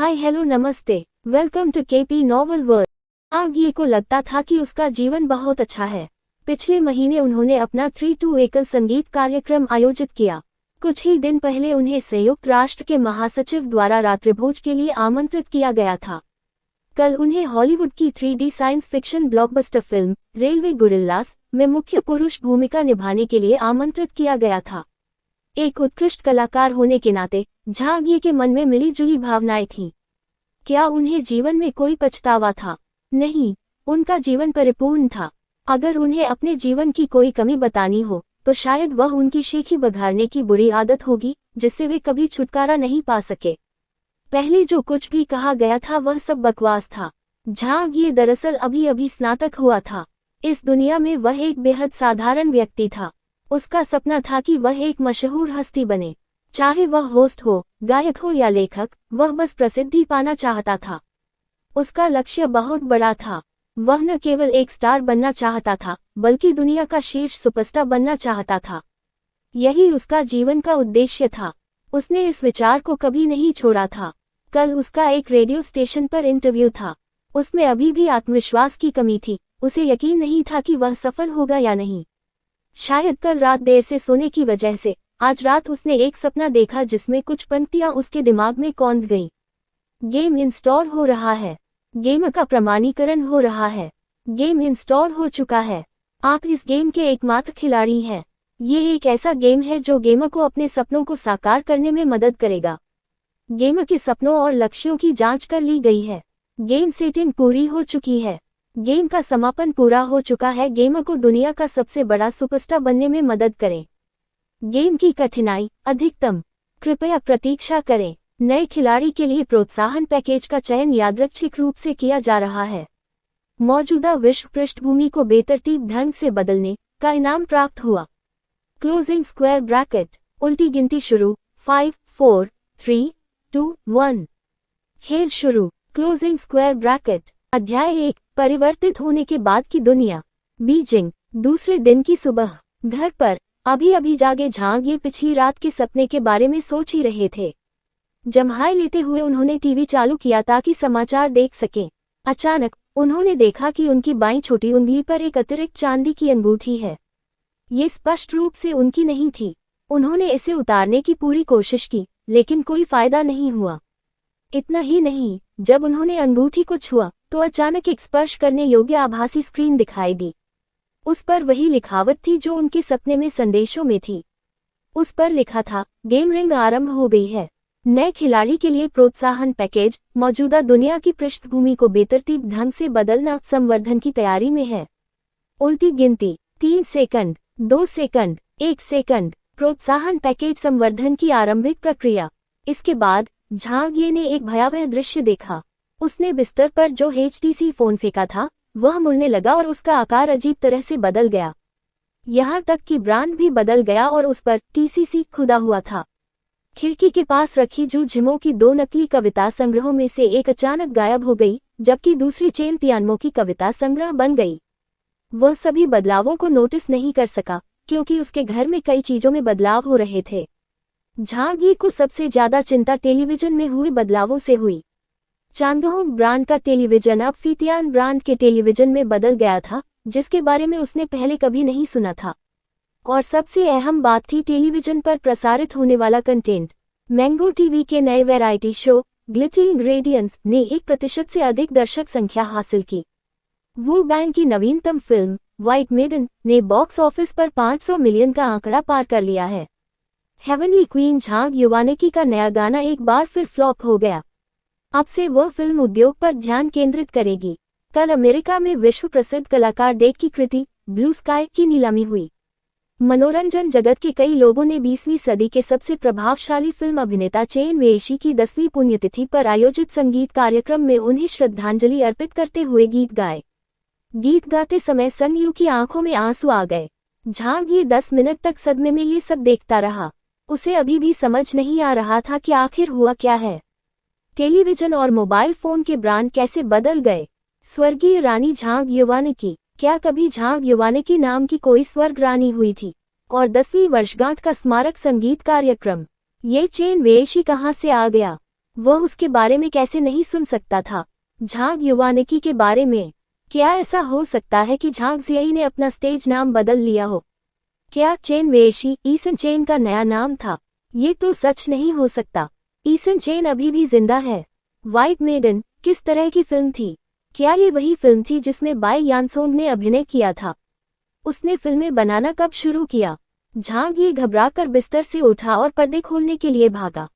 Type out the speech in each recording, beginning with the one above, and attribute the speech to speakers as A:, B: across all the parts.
A: हाय hello नमस्ते, welcome to KP novel world. आगे को लगता था कि उसका जीवन बहुत अच्छा है। पिछले महीने उन्होंने अपना 3-2 एकल संगीत कार्यक्रम आयोजित किया। कुछ ही दिन पहले उन्हें संयुक्त राष्ट्र के महासचिव द्वारा रात्रिभोज के लिए आमंत्रित किया गया था। कल उन्हें हॉलीवुड की 3D science fiction blockbuster film railway guerrillas में मुख्य पुरुष भूमिका निभाने के लिए आमंत्रित किया गया था। एक उत्कृष्ट कलाकार होने के नाते झांगिए के मन में मिलीजुली भावनाएं थीं। क्या उन्हें जीवन में कोई पछतावा था? नहीं, उनका जीवन परिपूर्ण था। अगर उन्हें अपने जीवन की कोई कमी बतानी हो तो शायद वह उनकी शेखी बघाड़ने की बुरी आदत होगी, जिससे वे कभी छुटकारा नहीं पा सके। पहले जो कुछ भी कहा गया था वह सब बकवास था। झांगिए दरअसल अभी अभी स्नातक हुआ था। इस दुनिया में वह एक बेहद साधारण व्यक्ति था। उसका सपना था कि वह एक मशहूर हस्ती बने। चाहे वह होस्ट हो, गायक हो या लेखक, वह बस प्रसिद्धि पाना चाहता था। उसका लक्ष्य बहुत बड़ा था। वह न केवल एक स्टार बनना चाहता था, बल्कि दुनिया का शीर्ष सुपरस्टार बनना चाहता था। यही उसका जीवन का उद्देश्य था। उसने इस विचार को कभी नहीं छोड़ा था। कल उसका एक रेडियो स्टेशन पर इंटरव्यू था। उसमें अभी भी आत्मविश्वास की कमी थी। उसे यकीन नहीं था कि वह सफल होगा या नहीं। शायद कल रात देर से सोने की वजह से आज रात उसने एक सपना देखा जिसमें कुछ पंक्तियां उसके दिमाग में कौंध गईं। गेम इंस्टॉल हो रहा है। गेम का प्रमाणीकरण हो रहा है। गेम इंस्टॉल हो चुका है। आप इस गेम के एकमात्र खिलाड़ी हैं। ये एक ऐसा गेम है जो गेमर को अपने सपनों को साकार करने में मदद करेगा। गेमर के सपनों और लक्ष्यों की जांच कर ली गई है। गेम सेटिंग पूरी हो चुकी है। गेम का समापन पूरा हो चुका है। गेमर को दुनिया का सबसे बड़ा सुपरस्टार बनने में मदद करें। गेम की कठिनाई अधिकतम। कृपया प्रतीक्षा करें। नए खिलाड़ी के लिए प्रोत्साहन पैकेज का चयन यादृच्छिक रूप से किया जा रहा है। मौजूदा विश्व पृष्ठभूमि को बेतरतीब ढंग से बदलने का इनाम प्राप्त हुआ। Closing square bracket. उल्टी गिनती शुरू। 5, 4, 3, 2, 1। खेल शुरू। Closing square bracket. अध्याय 1। परिवर्तित होने के बाद की दुनिया। बीजिंग। दूसरे दिन की सुबह। घर पर अभी अभी जागे झांगिए पिछली रात के सपने के बारे में सोच ही रहे थे। जम्हाई लेते हुए उन्होंने टीवी चालू किया ताकि समाचार देख सकें। अचानक उन्होंने देखा कि उनकी बाईं छोटी उंगली पर एक अतिरिक्त चांदी की अंगूठी है। ये स्पष्ट रूप से उनकी नहीं थी। उन्होंने इसे उतारने की पूरी कोशिश की, लेकिन कोई फायदा नहीं हुआ। इतना ही नहीं, जब उन्होंने अंगूठी को छुआ तो अचानक एक स्पर्श करने योग्य आभासी स्क्रीन दिखाई दी। उस पर वही लिखावट थी जो उनके सपने में संदेशों में थी। उस पर लिखा था, गेम रिंग आरंभ हो गई है। नए खिलाड़ी के लिए प्रोत्साहन पैकेज। मौजूदा दुनिया की पृष्ठभूमि को बेतरतीब ढंग से बदलना संवर्धन की तैयारी में है। उल्टी गिनती। 3 सेकंड, 2 सेकंड, 1 सेकंड। प्रोत्साहन पैकेज संवर्धन की आरंभिक प्रक्रिया। इसके बाद झांगिए ने एक भयावह दृश्य देखा। उसने बिस्तर पर जो HTC फोन फेंका था वह मुड़ने लगा और उसका आकार अजीब तरह से बदल गया। यहाँ तक कि ब्रांड भी बदल गया और उस पर TCC खुदा हुआ था। खिड़की के पास रखी जू झिमो की 2 नकली कविता संग्रहों में से एक अचानक गायब हो गई, जबकि दूसरी चेन तियानमो की कविता संग्रह बन गई। वह सभी बदलावों को नोटिस नहीं कर सका, क्योंकि उसके घर में कई चीजों में बदलाव हो रहे थे। झांगिए को सबसे ज्यादा चिंता टेलीविजन में हुए बदलावों से हुई। चांगहोंग ब्रांड का टेलीविजन अब फीतियान ब्रांड के टेलीविजन में बदल गया था, जिसके बारे में उसने पहले कभी नहीं सुना था। और सबसे अहम बात थी टेलीविजन पर प्रसारित होने वाला कंटेंट। मैंगो टीवी के नए वैरायटी शो ग्लिटरी इंग्रेडिएंट्स ने 1% से अधिक दर्शक संख्या हासिल की। वू बैंग की नवीनतम फिल्म व्हाइट मेडन ने बॉक्स ऑफिस पर 500 मिलियन का आंकड़ा पार कर लिया है। हेवनली क्वीन झांग युवानिकी का नया गाना एक बार फिर फ्लॉप हो गया। अब से वह फिल्म उद्योग पर ध्यान केंद्रित करेगी। कल अमेरिका में विश्व प्रसिद्ध कलाकार डेक की कृति ब्लू स्काई की नीलामी हुई। मनोरंजन जगत के कई लोगों ने 20वीं सदी के सबसे प्रभावशाली फिल्म अभिनेता चेन वेइशी की 10वीं पुण्यतिथि पर आयोजित संगीत कार्यक्रम में उन्हें श्रद्धांजलि अर्पित करते हुए गीत गाए। गीत गाते समय सन यू की आंखों में आंसू आ गए। झांगिए 10 मिनट तक सदमे में ये सब देखता रहा। उसे अभी भी समझ नहीं आ रहा था कि आखिर हुआ क्या है। टेलीविजन और मोबाइल फोन के ब्रांड कैसे बदल गए। स्वर्गीय रानी झांग युवानिकी। क्या कभी झांग युवानिकी नाम की कोई स्वर्ग रानी हुई थी? और 10वीं वर्षगांठ का स्मारक संगीत कार्यक्रम। ये चेन वेइशी कहाँ से आ गया? वह उसके बारे में कैसे नहीं सुन सकता था। झांग युवानिकी के बारे में। क्या ऐसा हो सकता है कि झांग जियाई ने अपना स्टेज नाम बदल लिया हो? क्या चेन वेशी ईसन चेन का नया नाम था? ये तो सच नहीं हो सकता। ईसन चेन अभी भी जिंदा है। व्हाइट मेडन किस तरह की फिल्म थी? क्या ये वही फिल्म थी जिसमें बाई यानसोंग ने अभिनय किया था? उसने फिल्में बनाना कब शुरू किया? झांग ये घबराकर बिस्तर से उठा और पर्दे खोलने के लिए भागा।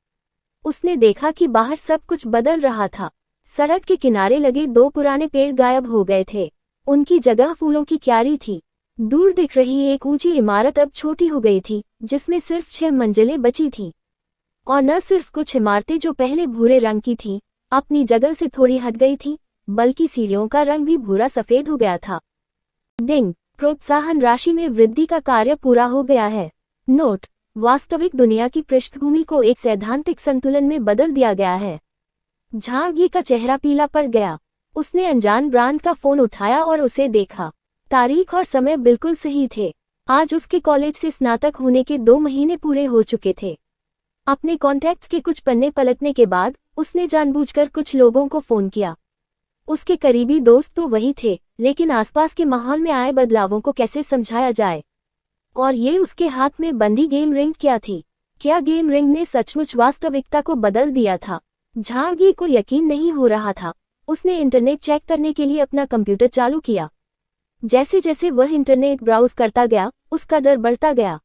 A: उसने देखा कि बाहर सब कुछ बदल रहा था। सड़क के किनारे लगे 2 पुराने पेड़ गायब हो गए थे। उनकी जगह फूलों की क्यारी थी। दूर दिख रही एक ऊंची इमारत अब छोटी हो गई थी, जिसमें सिर्फ 6 मंजिलें बची थीं। और न सिर्फ कुछ इमारतें जो पहले भूरे रंग की थीं, अपनी जगह से थोड़ी हट गई थीं, बल्कि सीढ़ियों का रंग भी भूरा सफेद हो गया था। डिंग, प्रोत्साहन राशि में वृद्धि का कार्य पूरा हो गया है। नोट, वास्तविक दुनिया की पृष्ठभूमि को एक सैद्धांतिक संतुलन में बदल दिया गया है। झांग ये का चेहरा पीला पड़ गया। उसने अनजान ब्रांड का फोन उठाया और उसे देखा। तारीख और समय बिल्कुल सही थे। आज उसके कॉलेज से स्नातक होने के 2 महीने पूरे हो चुके थे। अपने कॉन्टैक्ट्स के कुछ पन्ने पलटने के बाद उसने जानबूझकर कुछ लोगों को फोन किया। उसके करीबी दोस्त तो वही थे, लेकिन आसपास के माहौल में आए बदलावों को कैसे समझाया जाए? और ये उसके हाथ में बंदी गेम रिंग क्या थी? क्या गेम रिंग ने सचमुच वास्तविकता को बदल दिया था? झांग ये को यकीन नहीं हो रहा था। उसने इंटरनेट चेक करने के लिए अपना कंप्यूटर चालू किया। जैसे जैसे वह इंटरनेट ब्राउज करता गया, उसका डर बढ़ता गया।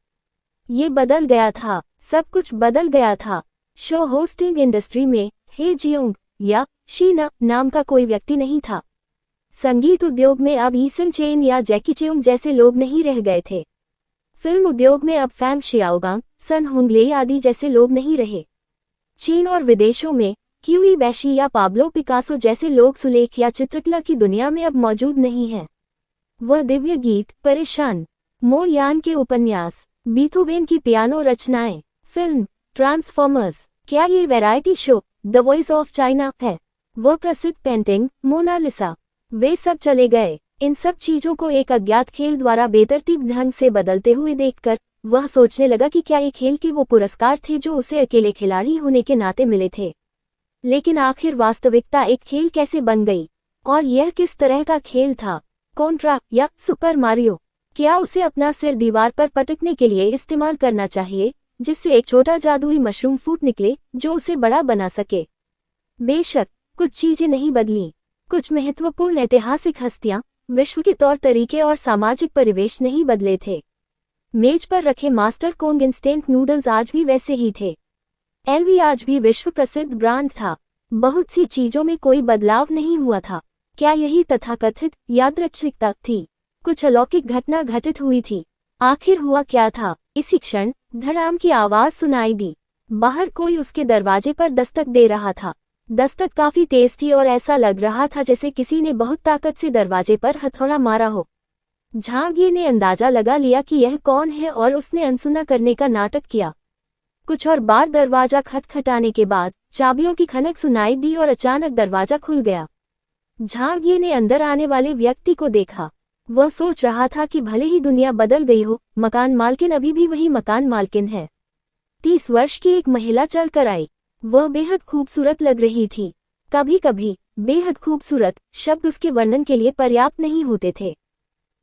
A: ये बदल गया था, सब कुछ बदल गया था। शो होस्टिंग इंडस्ट्री में हे जियोंग या शीना नाम का कोई व्यक्ति नहीं था। संगीत उद्योग में अब ईसन चेन या जैकी चेउंग जैसे लोग नहीं रह गए थे। फिल्म उद्योग में अब फैंग शियाओगांग, सन हुंगले आदि जैसे लोग नहीं रहे। चीन और विदेशों में क्यूई बैशी या पाब्लो पिकासो जैसे लोग सुलेख या चित्रकला की दुनिया में अब मौजूद नहीं हैं। वह दिव्य गीत, परेशान, मो यान के उपन्यास, बीथोवेन की पियानो रचनाएं, फिल्म ट्रांसफॉर्मर्स, क्या ये variety show the voice of China है? वह प्रसिद्ध पेंटिंग मोनालिसा, वे सब चले गए। इन सब चीजों को एक अज्ञात खेल द्वारा बेतरतीब ढंग से बदलते हुए देखकर वह सोचने लगा कि क्या ये खेल के वो पुरस्कार थे जो उसे अकेले खिलाड़ी होने के नाते मिले थे। लेकिन आखिर वास्तविकता एक खेल कैसे बन गई? और यह किस तरह का खेल था? कॉन्ट्रा या सुपर मारियो? क्या उसे अपना सिर दीवार पर पटकने के लिए इस्तेमाल करना चाहिए, जिससे एक छोटा जादुई मशरूम फूट निकले जो उसे बड़ा बना सके? बेशक कुछ चीजें नहीं बदलीं। कुछ महत्वपूर्ण ऐतिहासिक हस्तियां, विश्व के तौर तरीके और सामाजिक परिवेश नहीं बदले थे। मेज पर रखे मास्टर कोंग इंस्टेंट नूडल्स आज भी वैसे ही थे। एलवी आज भी विश्व प्रसिद्ध ब्रांड था। बहुत सी चीजों में कोई बदलाव नहीं हुआ था। क्या यही तथाकथित यादृच्छिकता थी? कुछ अलौकिक घटना घटित हुई थी। आखिर हुआ क्या था? इसी क्षण धड़ाम की आवाज सुनाई दी। बाहर कोई उसके दरवाजे पर दस्तक दे रहा था। दस्तक काफी तेज थी और ऐसा लग रहा था जैसे किसी ने बहुत ताकत से दरवाजे पर हथौड़ा मारा हो। झांग ये ने अंदाजा लगा लिया कि यह कौन है और उसने अनसुना करने का नाटक किया। कुछ और बार दरवाजा खटखटाने के बाद चाबियों की खनक सुनाई दी और अचानक दरवाजा खुल गया। झांग ये ने अंदर आने वाले व्यक्ति को देखा। वह सोच रहा था कि भले ही दुनिया बदल गई हो, मकान मालकिन अभी भी वही मकान मालकिन है। 30 वर्ष की एक महिला चल कर आई। वह बेहद खूबसूरत लग रही थी। कभी कभी बेहद खूबसूरत शब्द उसके वर्णन के लिए पर्याप्त नहीं होते थे।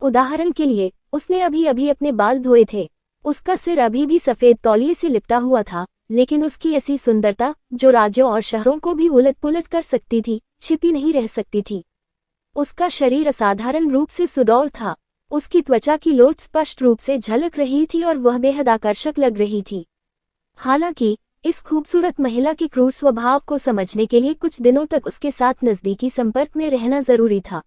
A: उदाहरण के लिए, उसने अभी अभी अपने बाल धोए थे। उसका सिर अभी भी सफेद तौलिए से लिपटा हुआ था, लेकिन उसकी ऐसी सुंदरता, जो राज्यों और शहरों को भी उलट पुलट कर सकती थी, छिपी नहीं रह सकती थी। उसका शरीर असाधारण रूप से सुडौल था। उसकी त्वचा की लोच स्पष्ट रूप से झलक रही थी और वह बेहद आकर्षक लग रही थी। हालांकि इस खूबसूरत महिला के क्रूर स्वभाव को समझने के लिए कुछ दिनों तक उसके साथ नजदीकी संपर्क में रहना जरूरी था।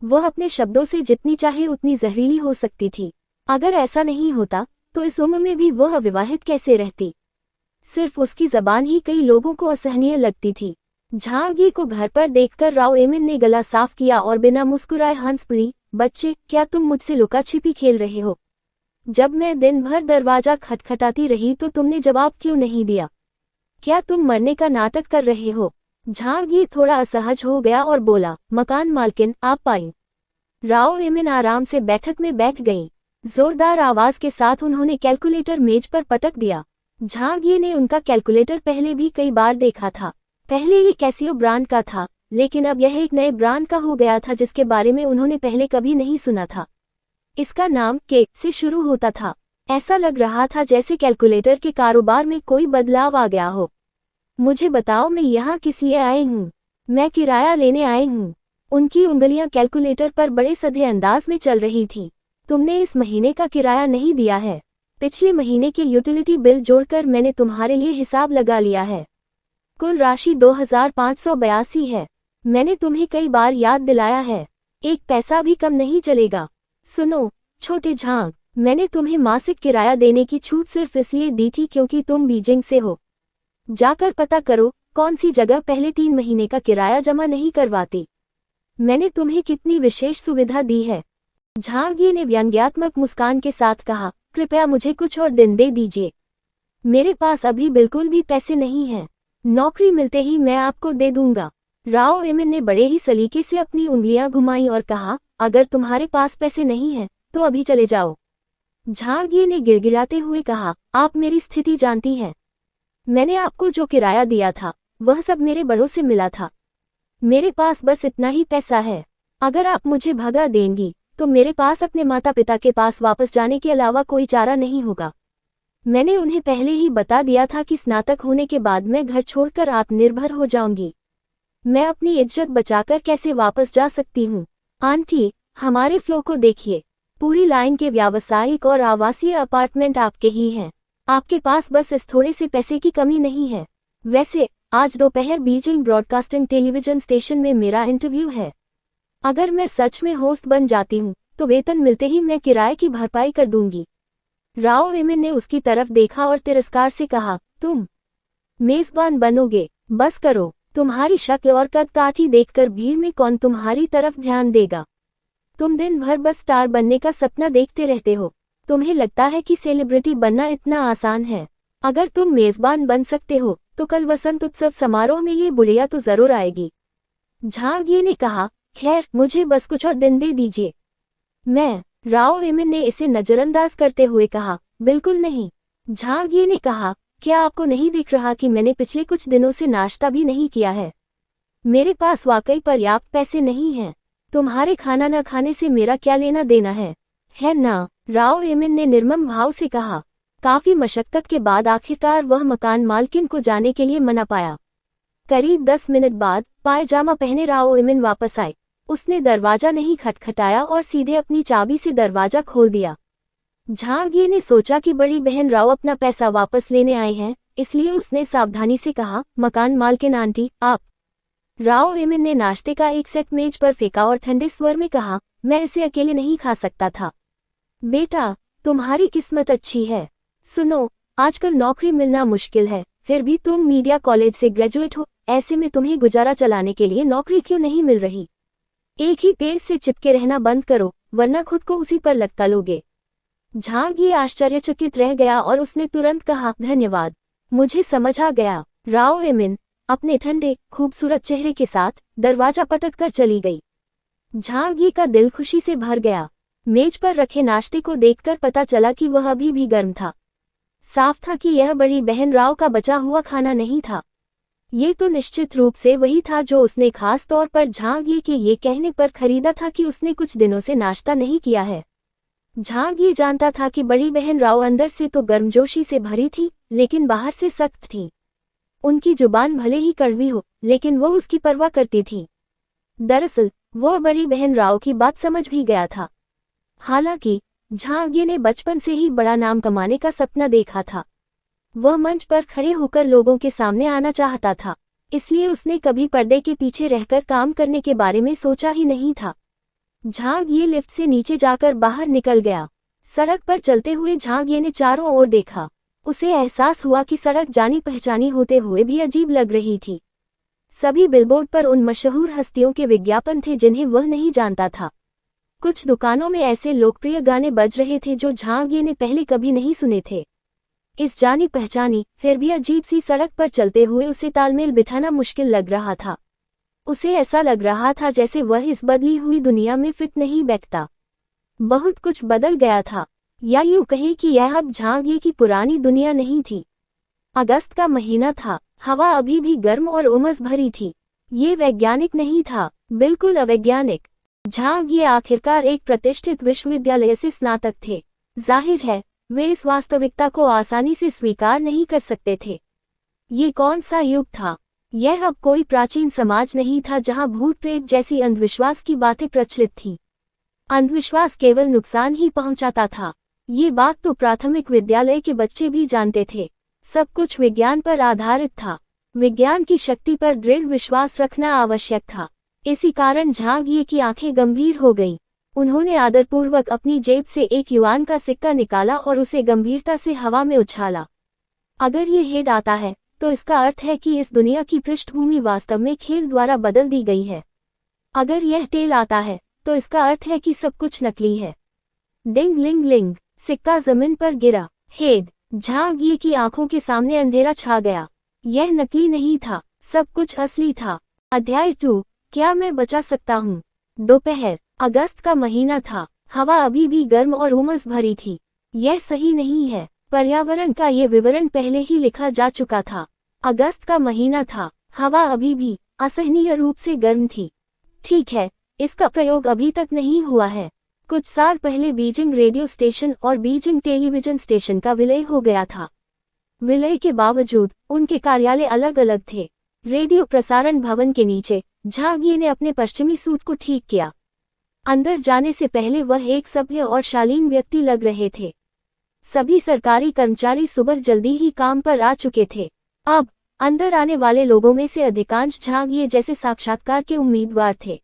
A: वह अपने शब्दों से जितनी चाहे उतनी जहरीली हो सकती थी। अगर ऐसा नहीं होता तो इस उम्र में भी वह अविवाहित कैसे रहती? सिर्फ उसकी जबान ही कई लोगों को असहनीय लगती थी। झांग ये को घर पर देखकर राव एमिन ने गला साफ किया और बिना मुस्कुराए हंस पड़ी, बच्चे, क्या तुम मुझसे लुका छिपी खेल रहे हो? जब मैं दिन भर दरवाजा खटखटाती रही तो तुमने जवाब क्यों नहीं दिया? क्या तुम मरने का नाटक कर रहे हो? झांग ये थोड़ा असहज हो गया और बोला, मकान मालकिन, आप आईं। राव एमिन आराम से बैठक में बैठ गईं। जोरदार आवाज के साथ उन्होंने कैलकुलेटर मेज पर पटक दिया। झांग ये ने उनका कैलकुलेटर पहले भी कई बार देखा था। पहले ये कैसियो ब्रांड का था, लेकिन अब यह एक नए ब्रांड का हो गया था जिसके बारे में उन्होंने पहले कभी नहीं सुना था। इसका नाम के से शुरू होता था। ऐसा लग रहा था जैसे कैलकुलेटर के कारोबार में कोई बदलाव आ गया हो। मुझे बताओ, मैं यहाँ किस लिए आई हूँ? मैं किराया लेने आई हूँ। उनकी उंगलियां कैलकुलेटर पर बड़े सधे अंदाज में चल रही थीं। तुमने इस महीने का किराया नहीं दिया है। पिछले महीने के यूटिलिटी बिल जोड़कर मैंने तुम्हारे लिए हिसाब लगा लिया है। कुल राशि 2582 है। मैंने तुम्हें कई बार याद दिलाया है, एक पैसा भी कम नहीं चलेगा। सुनो छोटे झांग, मैंने तुम्हें मासिक किराया देने की छूट सिर्फ इसलिए दी थी क्योंकि तुम बीजिंग से हो। जाकर पता करो कौन सी जगह पहले 3 महीने का किराया जमा नहीं करवाती। मैंने तुम्हें कितनी विशेष सुविधा दी है। झांगी ने व्यंग्यात्मक मुस्कान के साथ कहा, कृपया मुझे कुछ और दिन दे दीजिए। मेरे पास अभी बिल्कुल भी पैसे नहीं हैं। नौकरी मिलते ही मैं आपको दे दूंगा। राव एमिन ने बड़े ही सलीके से अपनी उंगलियां घुमाई और कहा, अगर तुम्हारे पास पैसे नहीं हैं तो अभी चले जाओ। झांगी ने गिड़गिड़ाते हुए कहा, आप मेरी स्थिति जानती हैं। मैंने आपको जो किराया दिया था वह सब मेरे बड़ों से मिला था। मेरे पास बस इतना ही पैसा है। अगर आप मुझे भगा देंगी तो मेरे पास अपने माता पिता के पास वापस जाने के अलावा कोई चारा नहीं होगा। मैंने उन्हें पहले ही बता दिया था कि स्नातक होने के बाद मैं घर छोड़कर आत्मनिर्भर हो जाऊंगी। मैं अपनी इज्जत बचाकर कैसे वापस जा सकती हूँ? आंटी, हमारे फ्लो को देखिए। पूरी लाइन के व्यावसायिक और आवासीय अपार्टमेंट आपके ही हैं। आपके पास बस इस थोड़े से पैसे की कमी नहीं है। वैसे आज दोपहर बीजिंग ब्रॉडकास्टिंग टेलीविजन स्टेशन में मेरा इंटरव्यू है। अगर मैं सच में होस्ट बन जाती हूँ तो वेतन मिलते ही मैं किराए की भरपाई कर दूंगी। राव एमिन ने उसकी तरफ देखा और तिरस्कार से कहा, तुम मेजबान बनोगे? बस करो। तुम्हारी शक्ल और कद काठी देखकर भीड़ में कौन तुम्हारी तरफ ध्यान देगा? तुम दिन भर बस स्टार बनने का सपना देखते रहते हो। तुम्हें लगता है कि सेलिब्रिटी बनना इतना आसान है? अगर तुम मेजबान बन सकते हो तो कल वसंत उत्सव समारोह में ये बुढ़िया तो जरूर आएगी। झांगी ने कहा, खैर मुझे बस कुछ और दिन दे दीजिए। मैं राव एमिन ने इसे नजरअंदाज करते हुए कहा, बिल्कुल नहीं। झांगी ने कहा, क्या आपको नहीं दिख रहा कि मैंने पिछले कुछ दिनों से नाश्ता भी नहीं किया है? मेरे पास वाकई पर्याप्त पैसे नहीं हैं। तुम्हारे खाना न खाने से मेरा क्या लेना देना है ना? राव एमिन ने निर्मम भाव से कहा। काफी मशक्कत के बाद आखिरकार वह मकान मालकिन को जाने के लिए मना पाया। करीब 10 मिनट बाद पायजामा पहने राव एमिन वापस आए। उसने दरवाजा नहीं खटखटाया और सीधे अपनी चाबी से दरवाजा खोल दिया। झांगी ने सोचा कि बड़ी बहन राव अपना पैसा वापस लेने आए हैं, इसलिए उसने सावधानी से कहा, मकान मालकिन आंटी, आप। राव एमिन ने नाश्ते का एक सेट मेज पर फेंका और ठंडे स्वर में कहा, मैं इसे अकेले नहीं खा सकता था। बेटा, तुम्हारी किस्मत अच्छी है। सुनो, आजकल नौकरी मिलना मुश्किल है, फिर भी तुम मीडिया कॉलेज से ग्रेजुएट हो। ऐसे में तुम्हें गुजारा चलाने के लिए नौकरी क्यों नहीं मिल रही? एक ही पेड़ से चिपके रहना बंद करो, वरना खुद को उसी पर लटका लोगे। झांगी आश्चर्यचकित रह गया और उसने तुरंत कहा, धन्यवाद, मुझे समझ आ गया। राव एमिन अपने ठंडे खूबसूरत चेहरे के साथ दरवाजा पटक कर चली गई। झांगी का दिल खुशी से भर गया। मेज पर रखे नाश्ते को देखकर पता चला कि वह अभी भी गर्म था। साफ था कि यह बड़ी बहन राव का बचा हुआ खाना नहीं था। ये तो निश्चित रूप से वही था जो उसने खास तौर पर झांगी के ये कहने पर खरीदा था कि उसने कुछ दिनों से नाश्ता नहीं किया है। झांगी जानता था कि बड़ी बहन राव अंदर से तो गर्मजोशी से भरी थी, लेकिन बाहर से सख्त थी। उनकी जुबान भले ही कड़वी हो, लेकिन वो उसकी परवाह करती थी। दरअसल वो बड़ी बहन राव की बात समझ भी गया था। हालांकि झांगी ने बचपन से ही बड़ा नाम कमाने का सपना देखा था। वह मंच पर खड़े होकर लोगों के सामने आना चाहता था, इसलिए उसने कभी पर्दे के पीछे रहकर काम करने के बारे में सोचा ही नहीं था। झांगी लिफ्ट से नीचे जाकर बाहर निकल गया। सड़क पर चलते हुए झांगी ने चारों ओर देखा। उसे एहसास हुआ कि सड़क जानी पहचानी होते हुए भी अजीब लग रही थी। सभी बिलबोर्ड पर उन मशहूर हस्तियों के विज्ञापन थे जिन्हें वह नहीं जानता था। कुछ दुकानों में ऐसे लोकप्रिय गाने बज रहे थे जो झांगी ने पहले कभी नहीं सुने थे। इस जानी पहचानी फिर भी अजीब सी सड़क पर चलते हुए उसे तालमेल बिठाना मुश्किल लग रहा था। उसे ऐसा लग रहा था जैसे वह इस बदली हुई दुनिया में फिट नहीं बैठता। बहुत कुछ बदल गया था, या यूं कहें कि यह अब झांगी की पुरानी दुनिया नहीं थी। अगस्त का महीना था। हवा अभी भी गर्म और उमस भरी थी। ये वैज्ञानिक नहीं था, बिल्कुल अवैज्ञानिक। झांग ये आखिरकार एक प्रतिष्ठित विश्वविद्यालय से स्नातक थे। जाहिर है वे इस वास्तविकता को आसानी से स्वीकार नहीं कर सकते थे। ये कौन सा युग था? यह अब कोई प्राचीन समाज नहीं था जहां भूत प्रेत जैसी अंधविश्वास की बातें प्रचलित थीं। अंधविश्वास केवल नुकसान ही पहुंचाता था। ये बात तो प्राथमिक विद्यालय के बच्चे भी जानते थे। सब कुछ विज्ञान पर आधारित था। विज्ञान की शक्ति पर दृढ़ विश्वास रखना आवश्यक था। इसी कारण झांग ये की आंखें गंभीर हो गईं। उन्होंने आदरपूर्वक अपनी जेब से एक युआन का सिक्का निकाला और उसे गंभीरता से हवा में उछाला। अगर ये हेड आता है तो इसका अर्थ है कि इस दुनिया की पृष्ठभूमि वास्तव में खेल द्वारा बदल दी गई है। अगर यह टेल आता है तो इसका अर्थ है कि सब कुछ नकली है। डिंग लिंग लिंग, सिक्का जमीन पर गिरा। हेड। झांग ये की आंखों के सामने अंधेरा छा गया। यह नकली नहीं था, सब कुछ असली था। अध्याय 2, क्या मैं बचा सकता हूँ? दोपहर, अगस्त का महीना था। हवा अभी भी गर्म और उमस भरी थी। यह सही नहीं है। पर्यावरण का ये विवरण पहले ही लिखा जा चुका था। अगस्त का महीना था। हवा अभी भी असहनीय रूप से गर्म थी। ठीक है, इसका प्रयोग अभी तक नहीं हुआ है। कुछ साल पहले बीजिंग रेडियो स्टेशन और बीजिंग टेलीविजन स्टेशन का विलय हो गया था। विलय के बावजूद उनके कार्यालय अलग अलग थे। रेडियो प्रसारण भवन के नीचे झांग ये ने अपने पश्चिमी सूट को ठीक किया। अंदर जाने से पहले वह एक सभ्य और शालीन व्यक्ति लग रहे थे। सभी सरकारी कर्मचारी सुबह जल्दी ही काम पर आ चुके थे। अब अंदर आने वाले लोगों में से अधिकांश झांग ये जैसे साक्षात्कार के उम्मीदवार थे।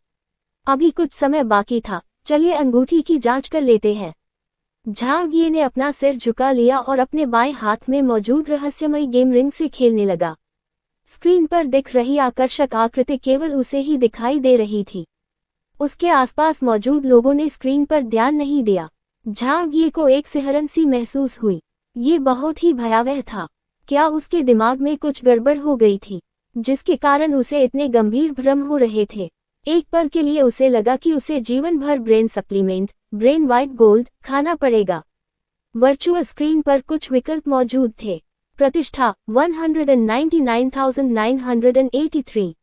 A: अभी कुछ समय बाकी था, चलिए अंगूठी की जांच कर लेते हैं। झांग ये ने अपना सिर झुका लिया और अपने बाएं हाथ में मौजूद रहस्यमयी गेम रिंग से खेलने लगा। स्क्रीन पर दिख रही आकर्षक आकृति केवल उसे ही दिखाई दे रही थी। उसके आसपास मौजूद लोगों ने स्क्रीन पर ध्यान नहीं दिया। झांग ये को एक सिहरन सी महसूस हुई। ये बहुत ही भयावह था। क्या उसके दिमाग में कुछ गड़बड़ हो गई थी, जिसके कारण उसे इतने गंभीर भ्रम हो रहे थे? एक पल के लिए उसे लगा कि उसे जीवन भर brain supplement, brain white gold खाना पड़ेगा। वर्चुअल स्क्रीन पर कुछ विकल्प मौजूद थे। प्रतिष्ठा 199,983।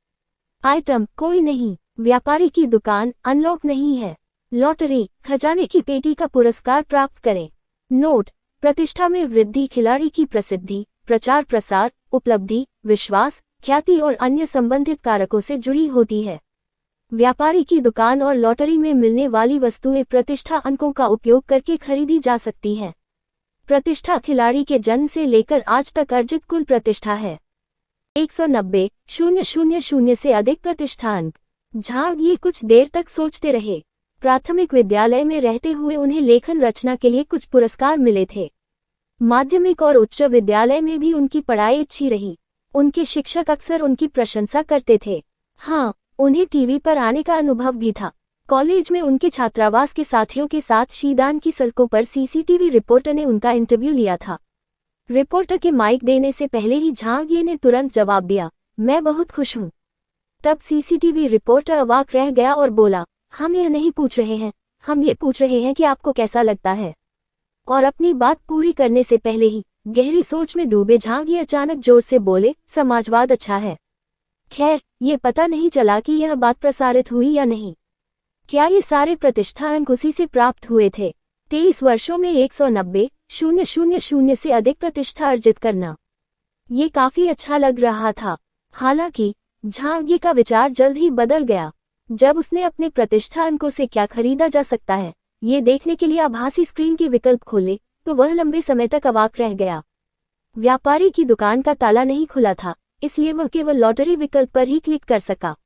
A: आइटम कोई नहीं। व्यापारी की दुकान अनलॉक नहीं है। लॉटरी खजाने की पेटी का पुरस्कार प्राप्त करें। नोट, प्रतिष्ठा में वृद्धि खिलाड़ी की प्रसिद्धि, प्रचार प्रसार, उपलब्धि, विश्वास, ख्याति और अन्य संबंधित कारकों से जुड़ी होती है। व्यापारी की दुकान और लॉटरी में मिलने वाली वस्तुएं प्रतिष्ठा अंकों का उपयोग करके खरीदी जा सकती हैं। प्रतिष्ठा खिलाड़ी के जन्म से लेकर आज तक अर्जित कुल प्रतिष्ठा है। 190,000 से अधिक प्रतिष्ठा अंक। झांग ये कुछ देर तक सोचते रहे। प्राथमिक विद्यालय में रहते हुए उन्हें लेखन रचना के लिए कुछ पुरस्कार मिले थे। माध्यमिक और उच्च विद्यालय में भी उनकी पढ़ाई अच्छी रही। उनके शिक्षक अक्सर उनकी प्रशंसा करते थे। हाँ, उन्हें टीवी पर आने का अनुभव भी था। कॉलेज में उनके छात्रावास के साथियों के साथ शीदान की सड़कों पर सीसीटीवी रिपोर्टर ने उनका इंटरव्यू लिया था। रिपोर्टर के माइक देने से पहले ही झांग ये ने तुरंत जवाब दिया, मैं बहुत खुश हूँ। तब सीसीटीवी रिपोर्टर अवाक रह गया और बोला, हम यह नहीं पूछ रहे हैं, हम ये पूछ रहे हैं कि आपको कैसा लगता है। और अपनी बात पूरी करने से पहले ही गहरी सोच में डूबे झांग ये अचानक जोर से बोले, समाजवाद अच्छा है। खैर, ये पता नहीं चला कि यह बात प्रसारित हुई या नहीं। क्या ये सारे प्रतिष्ठा अंक उसी से प्राप्त हुए थे? 23 वर्षों में 190,000 से अधिक प्रतिष्ठा अर्जित करना, ये काफी अच्छा लग रहा था। हालांकि झांग ये का विचार जल्द ही बदल गया। जब उसने अपने प्रतिष्ठा अंकों से क्या खरीदा जा सकता है, ये देखने के लिए आभासी स्क्रीन के विकल्प खोले, तो वह लंबे समय तक अवाक रह गया। व्यापारी की दुकान का ताला नहीं खुला था, इसलिए वह केवल लॉटरी विकल्प पर ही क्लिक कर सका।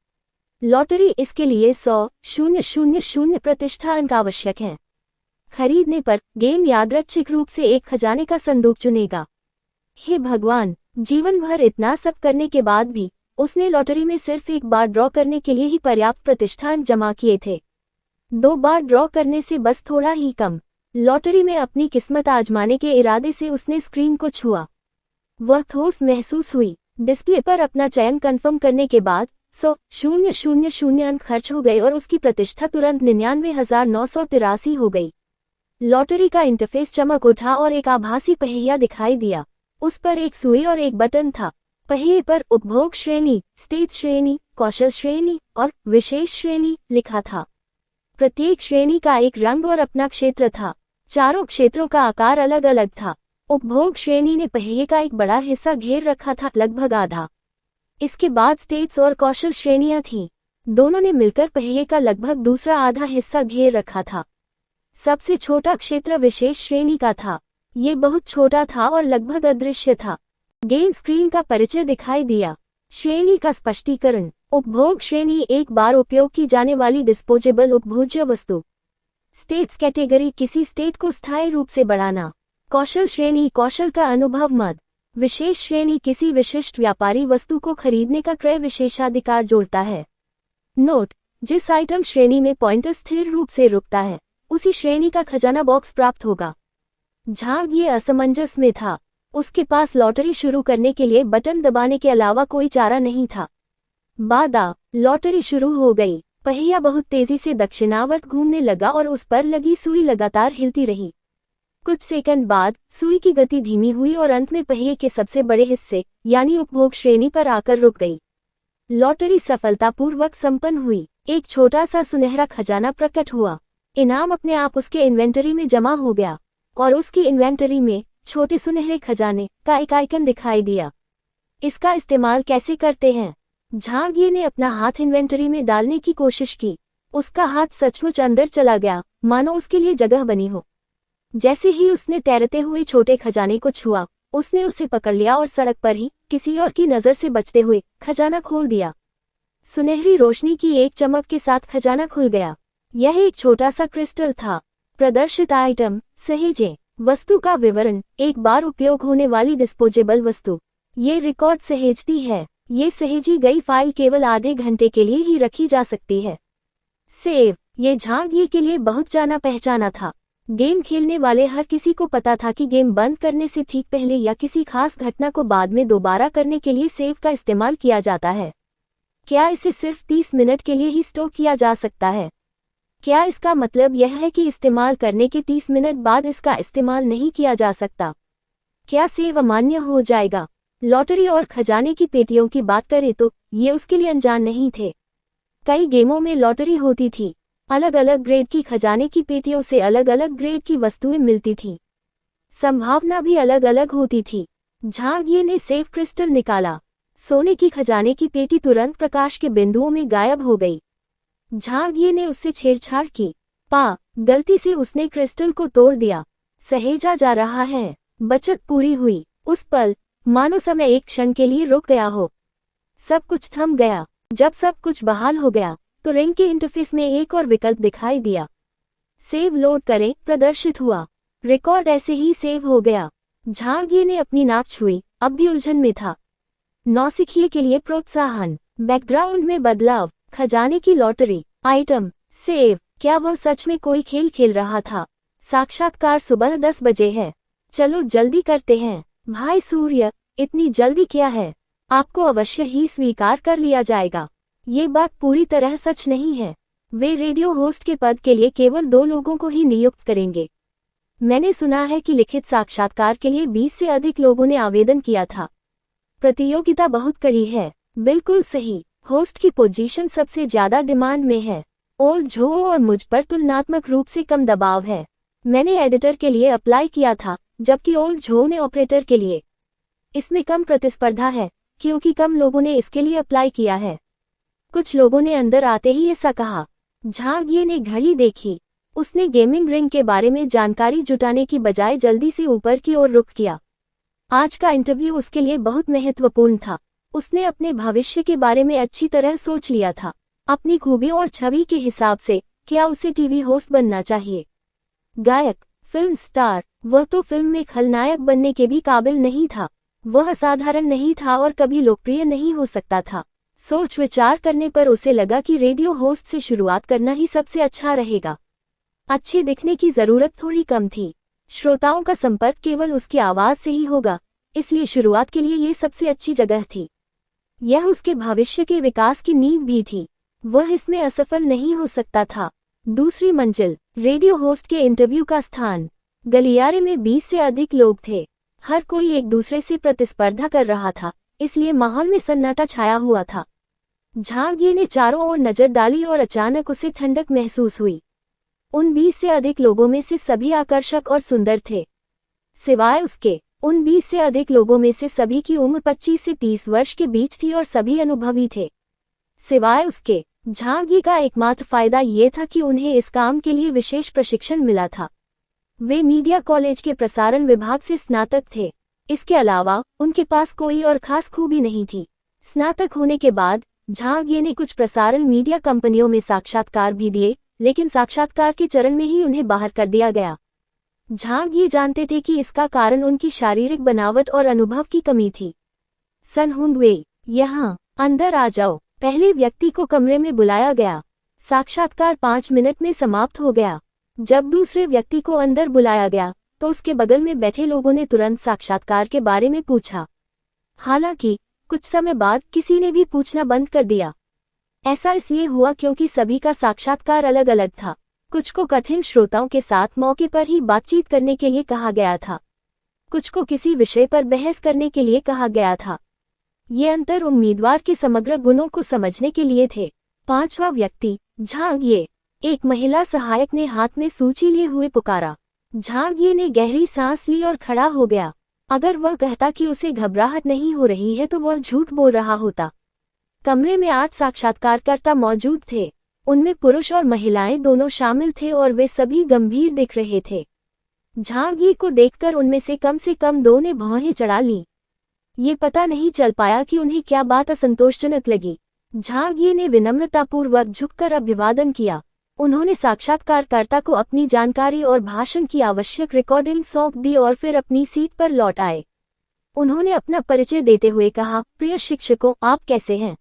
A: लॉटरी, इसके लिए 100,000 प्रतिष्ठा अंक आवश्यक हैं। खरीदने पर गेम यादृच्छिक रूप से एक खजाने का संदूक चुनेगा। हे भगवान, जीवन भर इतना सब करने के बाद भी उसने लॉटरी में सिर्फ एक बार ड्रॉ करने के लिए ही पर्याप्त प्रतिष्ठा अंक जमा किए थे। 2 बार ड्रॉ करने से बस थोड़ा ही कम। लॉटरी में अपनी किस्मत आजमाने के इरादे से उसने स्क्रीन को छुआ। वह ठोस महसूस हुई। डिस्प्ले पर अपना चयन कंफर्म करने के बाद 100,000 अंक खर्च हो गए और उसकी प्रतिष्ठा तुरंत 99,983 हो गई। लॉटरी का इंटरफेस चमक उठा और एक आभासी पहिया दिखाई दिया। उस पर एक सुई और एक बटन था। पहिए पर उपभोग श्रेणी, स्टेज श्रेणी, कौशल श्रेणी और विशेष श्रेणी लिखा था। प्रत्येक श्रेणी का एक रंग और अपना क्षेत्र था। चारों क्षेत्रों का आकार अलग अलग था। उपभोग श्रेणी ने पहिए का एक बड़ा हिस्सा घेर रखा था, लगभग आधा। इसके बाद स्टेट्स और कौशल श्रेणियां थीं। दोनों ने मिलकर पहिए का लगभग दूसरा आधा हिस्सा घेर रखा था। सबसे छोटा क्षेत्र विशेष श्रेणी का था। ये बहुत छोटा था और लगभग अदृश्य था। गेम स्क्रीन का परिचय दिखाई दिया। श्रेणी का स्पष्टीकरण। उपभोग श्रेणी एक बार उपयोग की जाने वाली डिस्पोजेबल उपभोज्य वस्तु। स्टेट्स कैटेगरी किसी स्टेट को स्थायी रूप से बढ़ाना। कौशल श्रेणी कौशल का अनुभव मद। विशेष श्रेणी किसी विशिष्ट व्यापारी वस्तु को खरीदने का क्रय विशेषाधिकार जोड़ता है। नोट: जिस आइटम श्रेणी में पॉइंटर स्थिर रूप से रुकता है उसी श्रेणी का खजाना बॉक्स प्राप्त होगा। झाग ये असमंजस में था। उसके पास लॉटरी शुरू करने के लिए बटन दबाने के अलावा कोई चारा नहीं था। बादा लॉटरी शुरू हो गई। पहिया बहुत तेजी से दक्षिणावर्त घूमने लगा और उस पर लगी सुई लगातार हिलती रही। कुछ सेकंड बाद सुई की गति धीमी हुई और अंत में पहिए के सबसे बड़े हिस्से यानी उपभोग श्रेणी पर आकर रुक गई। लॉटरी सफलतापूर्वक संपन्न हुई। एक छोटा सा सुनहरा खजाना प्रकट हुआ। इनाम अपने आप उसके इन्वेंटरी में जमा हो गया और उसकी इन्वेंटरी में छोटे सुनहरे खजाने का एक आइकन दिखाई दिया। इसका इस्तेमाल कैसे करते हैं? झांगिए ने अपना हाथ इन्वेंटरी में डालने की कोशिश की। उसका हाथ सचमुच अंदर चला गया, मानो उसके लिए जगह बनी हो। जैसे ही उसने तैरते हुए छोटे खजाने को छुआ, उसने उसे पकड़ लिया और सड़क पर ही किसी और की नजर से बचते हुए खजाना खोल दिया। सुनहरी रोशनी की एक चमक के साथ खजाना खुल गया। यह एक छोटा सा क्रिस्टल था। प्रदर्शित आइटम सहेजें। वस्तु का विवरण: एक बार उपयोग होने वाली डिस्पोजेबल वस्तु। ये रिकॉर्ड सहेजती है। ये सहेजी गई फाइल केवल आधे घंटे के लिए ही रखी जा सकती है। सेव। ये झांगिए के लिए बहुत जाना पहचाना था। गेम खेलने वाले हर किसी को पता था कि गेम बंद करने से ठीक पहले या किसी खास घटना को बाद में दोबारा करने के लिए सेव का इस्तेमाल किया जाता है। क्या इसे सिर्फ 30 मिनट के लिए ही स्टोर किया जा सकता है? क्या इसका मतलब यह है कि इस्तेमाल करने के 30 मिनट बाद इसका इस्तेमाल नहीं किया जा सकता? क्या सेव अमान्य हो जाएगा? लॉटरी और खजाने की पेटियों की बात करें तो ये उसके लिए अनजान नहीं थे। कई गेमों में लॉटरी होती थी। अलग अलग ग्रेड की खजाने की पेटियों से अलग अलग ग्रेड की वस्तुएं मिलती थीं। संभावना भी अलग अलग होती थी। झांगिए ने सेव क्रिस्टल निकाला। सोने की खजाने की पेटी तुरंत प्रकाश के बिंदुओं में गायब हो गई। झांगिए ने उससे छेड़छाड़ की। गलती से उसने क्रिस्टल को तोड़ दिया। सहेजा जा रहा है। बचत पूरी हुई। उस पल मानो समय एक क्षण के लिए रुक गया हो। सब कुछ थम गया। जब सब कुछ बहाल हो गया तो रिंग के इंटरफेस में एक और विकल्प दिखाई दिया। सेव लोड करें प्रदर्शित हुआ। रिकॉर्ड ऐसे ही सेव हो गया। झांगिए ने अपनी नाक छुई, अब भी उलझन में था। नौसिखिए के लिए प्रोत्साहन। बैकग्राउंड में बदलाव। खजाने की लॉटरी। Item save. क्या वह सच में कोई खेल खेल रहा था? साक्षात्कार सुबह 10 बजे है। चलो जल्दी करते हैं। भाई सूर्य, इतनी जल्दी क्या है? आपको अवश्य ही स्वीकार कर लिया जाएगा। ये बात पूरी तरह सच नहीं है। वे रेडियो होस्ट के पद के लिए केवल 2 लोगों को ही नियुक्त करेंगे। मैंने सुना है कि लिखित साक्षात्कार के लिए 20 से अधिक लोगों ने आवेदन किया था। प्रतियोगिता बहुत कड़ी है। बिल्कुल सही। होस्ट की पोजीशन सबसे ज्यादा डिमांड में है। ओल्ड झो और मुझ पर तुलनात्मक रूप से कम दबाव है। मैंने एडिटर के लिए अप्लाई किया था, जबकि ओल्ड झो ने ऑपरेटर के लिए। इसमें कम प्रतिस्पर्धा है क्योंकि कम लोगों ने इसके लिए अप्लाई किया है। कुछ लोगों ने अंदर आते ही ऐसा कहा। झांगिए ने घड़ी देखी। उसने गेमिंग रिंग के बारे में जानकारी जुटाने की बजाय जल्दी से ऊपर की ओर रुख किया। आज का इंटरव्यू उसके लिए बहुत महत्वपूर्ण था। उसने अपने भविष्य के बारे में अच्छी तरह सोच लिया था। अपनी खूबी और छवि के हिसाब से क्या उसे टीवी होस्ट बनना चाहिए? गायक, फिल्म स्टार। वह तो फिल्म में खलनायक बनने के भी काबिल नहीं था। वह असाधारण नहीं था और कभी लोकप्रिय नहीं हो सकता था। सोच विचार करने पर उसे लगा कि रेडियो होस्ट से शुरुआत करना ही सबसे अच्छा रहेगा। अच्छे दिखने की जरूरत थोड़ी कम थी। श्रोताओं का संपर्क केवल उसकी आवाज से ही होगा, इसलिए शुरुआत के लिए ये सबसे अच्छी जगह थी। यह उसके भविष्य के विकास की नींव भी थी। वह इसमें असफल नहीं हो सकता था। दूसरी मंजिल, रेडियो होस्ट के इंटरव्यू का स्थान। गलियारे में 20 से अधिक लोग थे। हर कोई एक दूसरे से प्रतिस्पर्धा कर रहा था, इसलिए माहौल में सन्नाटा छाया हुआ था। झांगिए ने चारों ओर नजर डाली और अचानक उसे ठंडक महसूस हुई। उन 20 से अधिक लोगों में से सभी आकर्षक और सुंदर थे। सिवाय उसके, उन 20 से अधिक लोगों में से सभी की उम्र 25 से 30 वर्ष के बीच थी और सभी अनुभवी थे। सिवाय उसके, झांगी का एकमात्र फायदा ये था कि उन्हें इस काम के लिए विशेष प्रशिक्षण मिला था। वे मीडिया कॉलेज के प्रसारण विभाग से स्नातक थे। इसके अलावा उनके पास कोई और खास खूबी नहीं थी। स्नातक होने के बाद झांगी ने कुछ प्रसारण मीडिया कंपनियों में साक्षात्कार भी दिए, लेकिन साक्षात्कार के चरण में ही उन्हें बाहर कर दिया गया। झांगी जानते थे कि इसका कारण उनकी शारीरिक बनावट और अनुभव की कमी थी। सन हुंगवे, यहाँ अंदर आ जाओ। पहले व्यक्ति को कमरे में बुलाया गया। साक्षात्कार 5 मिनट में समाप्त हो गया। जब दूसरे व्यक्ति को अंदर बुलाया गया तो उसके बगल में बैठे लोगों ने तुरंत साक्षात्कार के बारे में पूछा। हालांकि कुछ समय बाद किसी ने भी पूछना बंद कर दिया। ऐसा इसलिए हुआ क्योंकि सभी का साक्षात्कार अलग अलग था। कुछ को कठिन श्रोताओं के साथ मौके पर ही बातचीत करने के लिए कहा गया था, कुछ को किसी विषय पर बहस करने के लिए कहा गया था। ये अंतर उम्मीदवार के समग्र गुणों को समझने के लिए थे। 5वां व्यक्ति, झांगिए। एक महिला सहायक ने हाथ में सूची लिए हुए पुकारा। झांगिए ने गहरी सांस ली और खड़ा हो गया। अगर वह कहता कि उसे घबराहट नहीं हो रही है तो वह झूठ बोल रहा होता। कमरे में 8 साक्षात्कारकर्ता मौजूद थे। उनमें पुरुष और महिलाएं दोनों शामिल थे और वे सभी गंभीर दिख रहे थे। झांगिए को देखकर उनमें से कम 2 ने भौहें चढ़ा लीं। ये पता नहीं चल पाया कि उन्हें क्या बात असंतोषजनक लगी। झांगिए ने विनम्रतापूर्वक झुककर अभिवादन किया। उन्होंने साक्षात्कारकर्ता को अपनी जानकारी और भाषण की आवश्यक रिकॉर्डिंग सौंप दी और फिर अपनी सीट पर लौट आए। उन्होंने अपना परिचय देते हुए कहा, प्रिय शिक्षकों, आप कैसे हैं?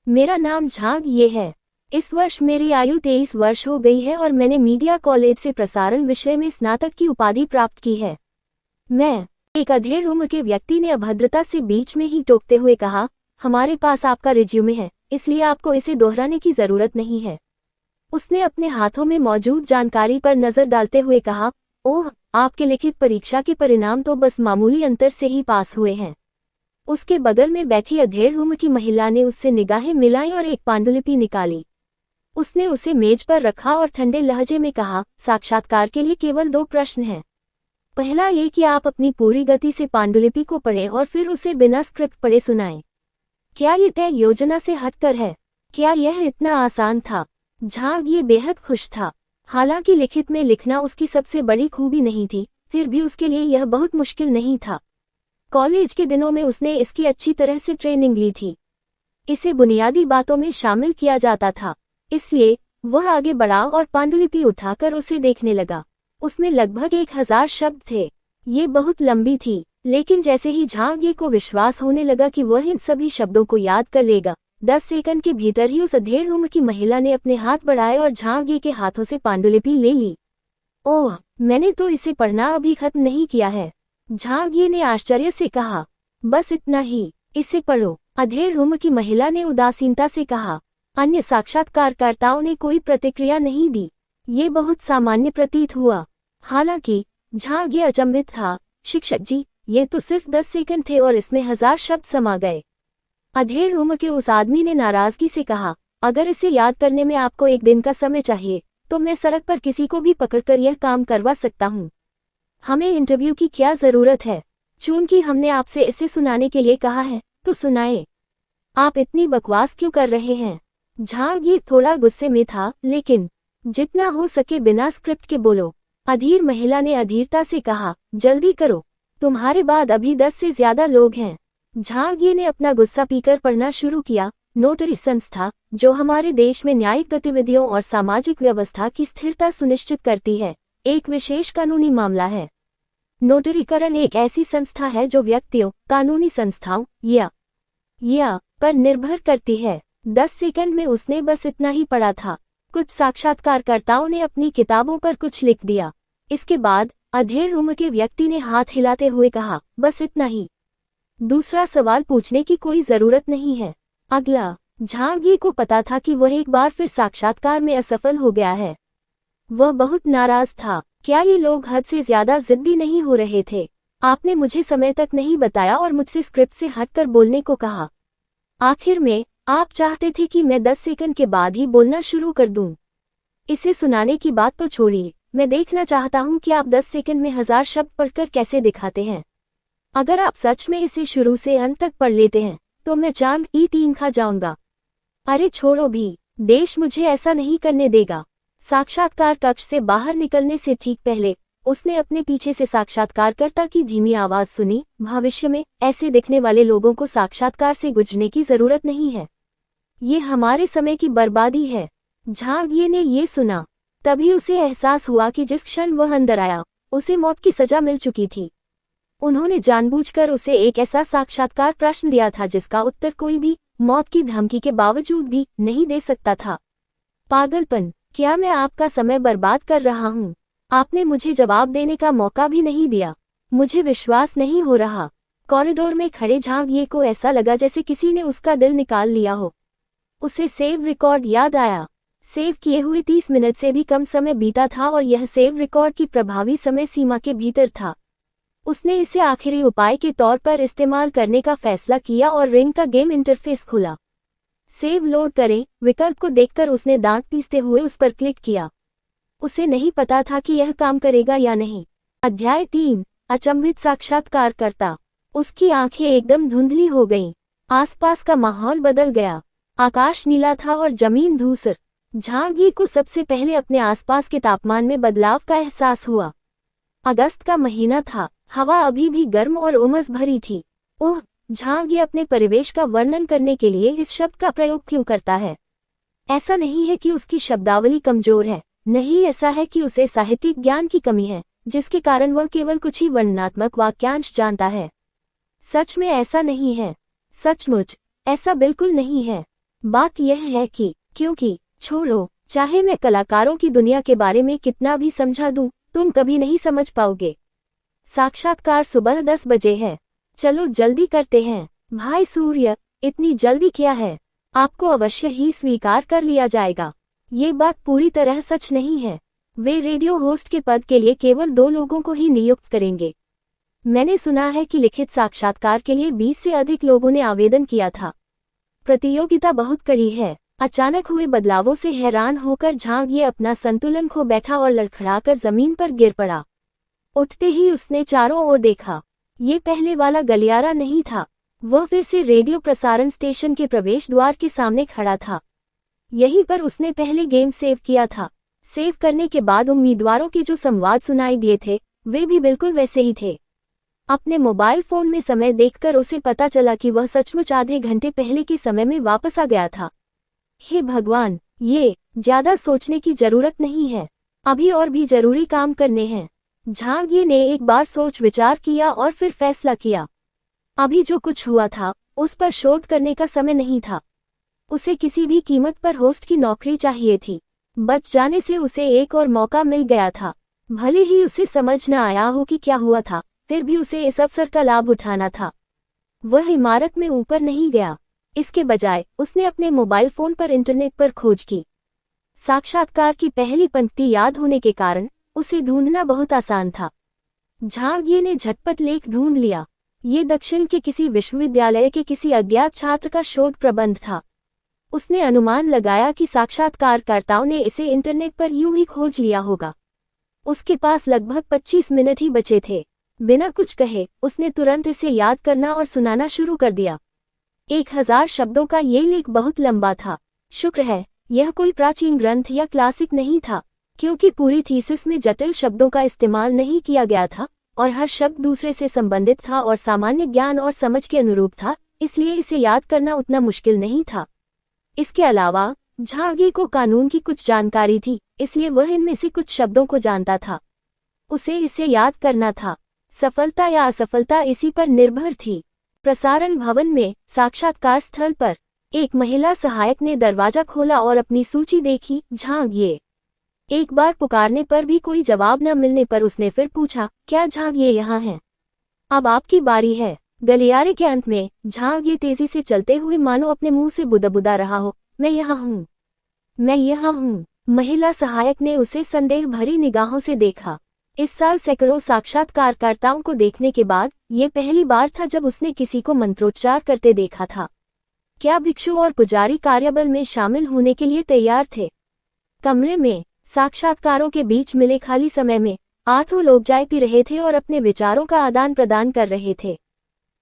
A: मेरा नाम झांगिए है। इस वर्ष मेरी आयु 23 वर्ष हो गई है और मैंने मीडिया कॉलेज से प्रसारण विषय में स्नातक की उपाधि प्राप्त की है। मैं, एक अधेड़ उम्र के व्यक्ति ने अभद्रता से बीच में ही टोकते हुए कहा, हमारे पास आपका रिज्यूमे है, इसलिए आपको इसे दोहराने की जरूरत नहीं है। उसने अपने हाथों में मौजूद जानकारी पर नजर डालते हुए कहा, ओह, आपके लिखित परीक्षा के परिणाम तो बस मामूली अंतर से ही पास हुए हैं। उसके बगल में बैठी अधेड़ उम्र की महिला ने उससे निगाहें मिलाई और एक पांडुलिपि निकाली। उसने उसे मेज पर रखा और ठंडे लहजे में कहा, साक्षात्कार के लिए केवल 2 प्रश्न हैं। पहला ये कि आप अपनी पूरी गति से पांडुलिपि को पढ़ें और फिर उसे बिना स्क्रिप्ट पढ़े सुनाएं। क्या ये तय योजना से हटकर है? क्या यह इतना आसान था? झांगिए बेहद खुश था। हालांकि लिखित में लिखना उसकी सबसे बड़ी खूबी नहीं थी, फिर भी उसके लिए यह बहुत मुश्किल नहीं था। कॉलेज के दिनों में उसने इसकी अच्छी तरह से ट्रेनिंग ली थी। इसे बुनियादी बातों में शामिल किया जाता था। इसलिए वह आगे बढ़ा और पांडुलिपि उठाकर उसे देखने लगा। उसमें लगभग 1000 शब्द थे। ये बहुत लंबी थी, लेकिन जैसे ही झांगिए को विश्वास होने लगा कि वह इन सभी शब्दों को याद कर लेगा, 10 सेकंड के भीतर ही उस अधेड़ उम्र की महिला ने अपने हाथ बढ़ाए और झांगिए के हाथों से पांडुलिपि ले ली। ओह, मैंने तो इसे पढ़ना अभी खत्म नहीं किया है, झांगिए ने आश्चर्य से कहा। बस इतना ही, इसे पढ़ो, अधेड़ उम्र की महिला ने उदासीनता से कहा। अन्य साक्षात्कारकर्ताओं ने कोई प्रतिक्रिया नहीं दी। ये बहुत सामान्य प्रतीत हुआ। हालांकि झांगिए अचंभित था। शिक्षक जी, ये तो सिर्फ 10 सेकंड थे और इसमें 1000 शब्द समा गए। अधेड़ उम्र के उस आदमी ने नाराजगी से कहा, अगर इसे याद करने में आपको 1 दिन का समय चाहिए तो मैं सड़क पर किसी को भी पकड़कर यह काम करवा सकता हूँ। हमें इंटरव्यू की क्या जरूरत है? चूंकि हमने आपसे इसे सुनाने के लिए कहा है तो सुनाए। आप इतनी बकवास क्यों कर रहे हैं? झांगिए थोड़ा गुस्से में था, लेकिन जितना हो सके बिना स्क्रिप्ट के बोलो। अधीर महिला ने अधीरता से कहा, जल्दी करो, तुम्हारे बाद अभी 10 से ज्यादा लोग हैं। झांगिए ने अपना गुस्सा पीकर पढ़ना शुरू किया। नोटरी संस्था, जो हमारे देश में न्यायिक गतिविधियों और सामाजिक व्यवस्था की स्थिरता सुनिश्चित करती है, एक विशेष कानूनी मामला है। नोटरीकरण एक ऐसी संस्था है जो व्यक्तियों, कानूनी संस्थाओं या पर निर्भर करती है। 10 सेकंड में उसने बस इतना ही पढ़ा था। कुछ साक्षात्कारकर्ताओं ने अपनी किताबों पर कुछ लिख दिया। इसके बाद अधेड़ उम्र के व्यक्ति ने हाथ हिलाते हुए कहा, बस इतना ही, दूसरा सवाल पूछने की कोई जरूरत नहीं है। अगला। झांगिए को पता था कि वह एक बार फिर साक्षात्कार में असफल हो गया है। वह बहुत नाराज था। क्या ये लोग हद से ज्यादा जिद्दी नहीं हो रहे थे? आपने मुझे समय तक नहीं बताया और मुझसे स्क्रिप्ट से हटकर बोलने को कहा। आखिर में आप चाहते थे कि मैं 10 सेकंड के बाद ही बोलना शुरू कर दूं। इसे सुनाने की बात तो छोड़िए, मैं देखना चाहता हूं कि आप 10 सेकंड में 1000 शब्द पढ़कर कैसे दिखाते हैं। अगर आप सच में इसे शुरू से अंत तक पढ़ लेते हैं तो मैं चांद E3 खा जाऊंगा। अरे छोड़ो भी, देश मुझे ऐसा नहीं करने देगा। साक्षात्कार कक्ष से बाहर निकलने से ठीक पहले उसने अपने पीछे से साक्षात्कारकर्ता की धीमी आवाज सुनी, भविष्य में ऐसे दिखने वाले लोगों को साक्षात्कार से गुजरने की जरूरत नहीं है। ये हमारे समय की बर्बादी है। झांगिए ने ये सुना, तभी उसे एहसास हुआ कि जिस क्षण वह अंदर आया उसे मौत की सजा मिल चुकी थी। उन्होंने जानबूझकर उसे एक ऐसा साक्षात्कार प्रश्न दिया था जिसका उत्तर कोई भी मौत की धमकी के बावजूद भी नहीं दे सकता था। पागलपन, क्या मैं आपका समय बर्बाद कर रहा हूँ? आपने मुझे जवाब देने का मौका भी नहीं दिया। मुझे विश्वास नहीं हो रहा। कॉरिडोर में खड़े झांगिए को ऐसा लगा जैसे किसी ने उसका दिल निकाल लिया हो। उसे सेव रिकॉर्ड याद आया। सेव किए हुए 30 मिनट से भी कम समय बीता था और यह सेव रिकॉर्ड की प्रभावी समय सीमा के भीतर था। उसने इसे आखिरी उपाय के तौर पर इस्तेमाल करने का फैसला किया और रिंग का गेम इंटरफेस खुला। सेव लोड करें विकल्प को देखकर उसने दांत पीसते हुए उस पर क्लिक किया। उसे नहीं पता था कि यह काम करेगा या नहीं। अध्याय 3, अचंभित साक्षात्कारकर्ता। उसकी आंखें एकदम धुंधली हो गईं। आसपास का माहौल बदल गया। आकाश नीला था और जमीन धूसर। झांगी को सबसे पहले अपने आसपास के तापमान में बदलाव का एहसास हुआ। अगस्त का महीना था, हवा अभी भी गर्म और उमस भरी थी। ओह, झांगी अपने परिवेश का वर्णन करने के लिए इस शब्द का प्रयोग क्यों करता है? ऐसा नहीं है कि उसकी शब्दावली कमजोर है, नहीं, ऐसा है कि उसे साहित्यिक ज्ञान की कमी है, जिसके कारण वह केवल कुछ ही वर्णनात्मक वाक्यांश जानता है। सच में ऐसा नहीं है। सचमुच ऐसा बिल्कुल नहीं है। बात यह है कि क्योंकि छोड़ो, चाहे मैं कलाकारों की दुनिया के बारे में कितना भी समझा दूं, तुम कभी नहीं समझ पाओगे। साक्षात्कार सुबह 10 बजे है। चलो जल्दी करते हैं। भाई सूर्य, इतनी जल्दी क्या है? आपको अवश्य ही स्वीकार कर लिया जाएगा। ये बात पूरी तरह सच नहीं है। वे रेडियो होस्ट के पद के लिए केवल 2 लोगों को ही नियुक्त करेंगे। मैंने सुना है कि लिखित साक्षात्कार के लिए 20 से अधिक लोगों ने आवेदन किया था। प्रतियोगिता बहुत कड़ी है। अचानक हुए बदलावों से हैरान होकर झांगिए अपना संतुलन खो बैठा और लड़खड़ाकर जमीन पर गिर पड़ा। उठते ही उसने चारों ओर देखा। ये पहले वाला गलियारा नहीं था। वह फिर से रेडियो प्रसारण स्टेशन के प्रवेश द्वार के सामने खड़ा था। यहीं पर उसने पहले गेम सेव किया था। सेव करने के बाद उम्मीदवारों के जो संवाद सुनाई दिए थे वे भी बिल्कुल वैसे ही थे। अपने मोबाइल फोन में समय देखकर उसे पता चला कि वह सचमुच आधे घंटे पहले के समय में वापस आ गया था। हे भगवान, ये ज्यादा सोचने की जरूरत नहीं है। अभी और भी जरूरी काम करने हैं। झांगिए ने एक बार सोच विचार किया और फिर फैसला किया। अभी जो कुछ हुआ था उस पर शोध करने का समय नहीं था। उसे किसी भी कीमत पर होस्ट की नौकरी चाहिए थी। बच जाने से उसे एक और मौका मिल गया था। भले ही उसे समझ न आया हो कि क्या हुआ था, फिर भी उसे इस अवसर का लाभ उठाना था। वह इमारत में ऊपर नहीं गया। इसके बजाय उसने अपने मोबाइल फोन पर इंटरनेट पर खोज की। साक्षात्कार की पहली पंक्ति याद होने के कारण उसे ढूंढना बहुत आसान था। झांगिए ने झटपट लेख ढूंढ लिया। ये दक्षिण के किसी विश्वविद्यालय के किसी अज्ञात छात्र का शोध प्रबंध था। उसने अनुमान लगाया कि साक्षात्कारकर्ताओं ने इसे इंटरनेट पर यूं ही खोज लिया होगा। उसके पास लगभग 25 मिनट ही बचे थे। बिना कुछ कहे उसने तुरंत इसे याद करना और सुनाना शुरू कर दिया। 1000 शब्दों का ये लेख बहुत लंबा था। शुक्र है यह कोई प्राचीन ग्रंथ या क्लासिक नहीं था, क्योंकि पूरी थीसिस में जटिल शब्दों का इस्तेमाल नहीं किया गया था और हर शब्द दूसरे से संबंधित था और सामान्य ज्ञान और समझ के अनुरूप था, इसलिए इसे याद करना उतना मुश्किल नहीं था। इसके अलावा झांगी को कानून की कुछ जानकारी थी, इसलिए वह इनमें से कुछ शब्दों को जानता था। उसे इसे याद करना था। सफलता या असफलता इसी पर निर्भर थी। प्रसारण भवन में साक्षात्कार स्थल पर एक महिला सहायक ने दरवाजा खोला और अपनी सूची देखी। झांगिए। एक बार पुकारने पर भी कोई जवाब न मिलने पर उसने फिर पूछा, क्या झांगिए यहाँ हैं? अब आपकी बारी है। गलियारे के अंत में झांगिए तेजी से चलते हुए मानो अपने मुंह से बुदबुदा रहा हो, मैं यहाँ हूँ, मैं यहाँ हूँ। महिला सहायक ने उसे संदेह भरी निगाहों से देखा। इस साल सैकड़ों साक्षात्कारकर्ताओं को देखने के बाद ये पहली बार था जब उसने किसी को मंत्रोच्चार करते देखा था। क्या भिक्षु और पुजारी कार्यबल में शामिल होने के लिए तैयार थे? कमरे में साक्षात्कारों के बीच मिले खाली समय में 8 लोग चाय पी रहे थे और अपने विचारों का आदान प्रदान कर रहे थे।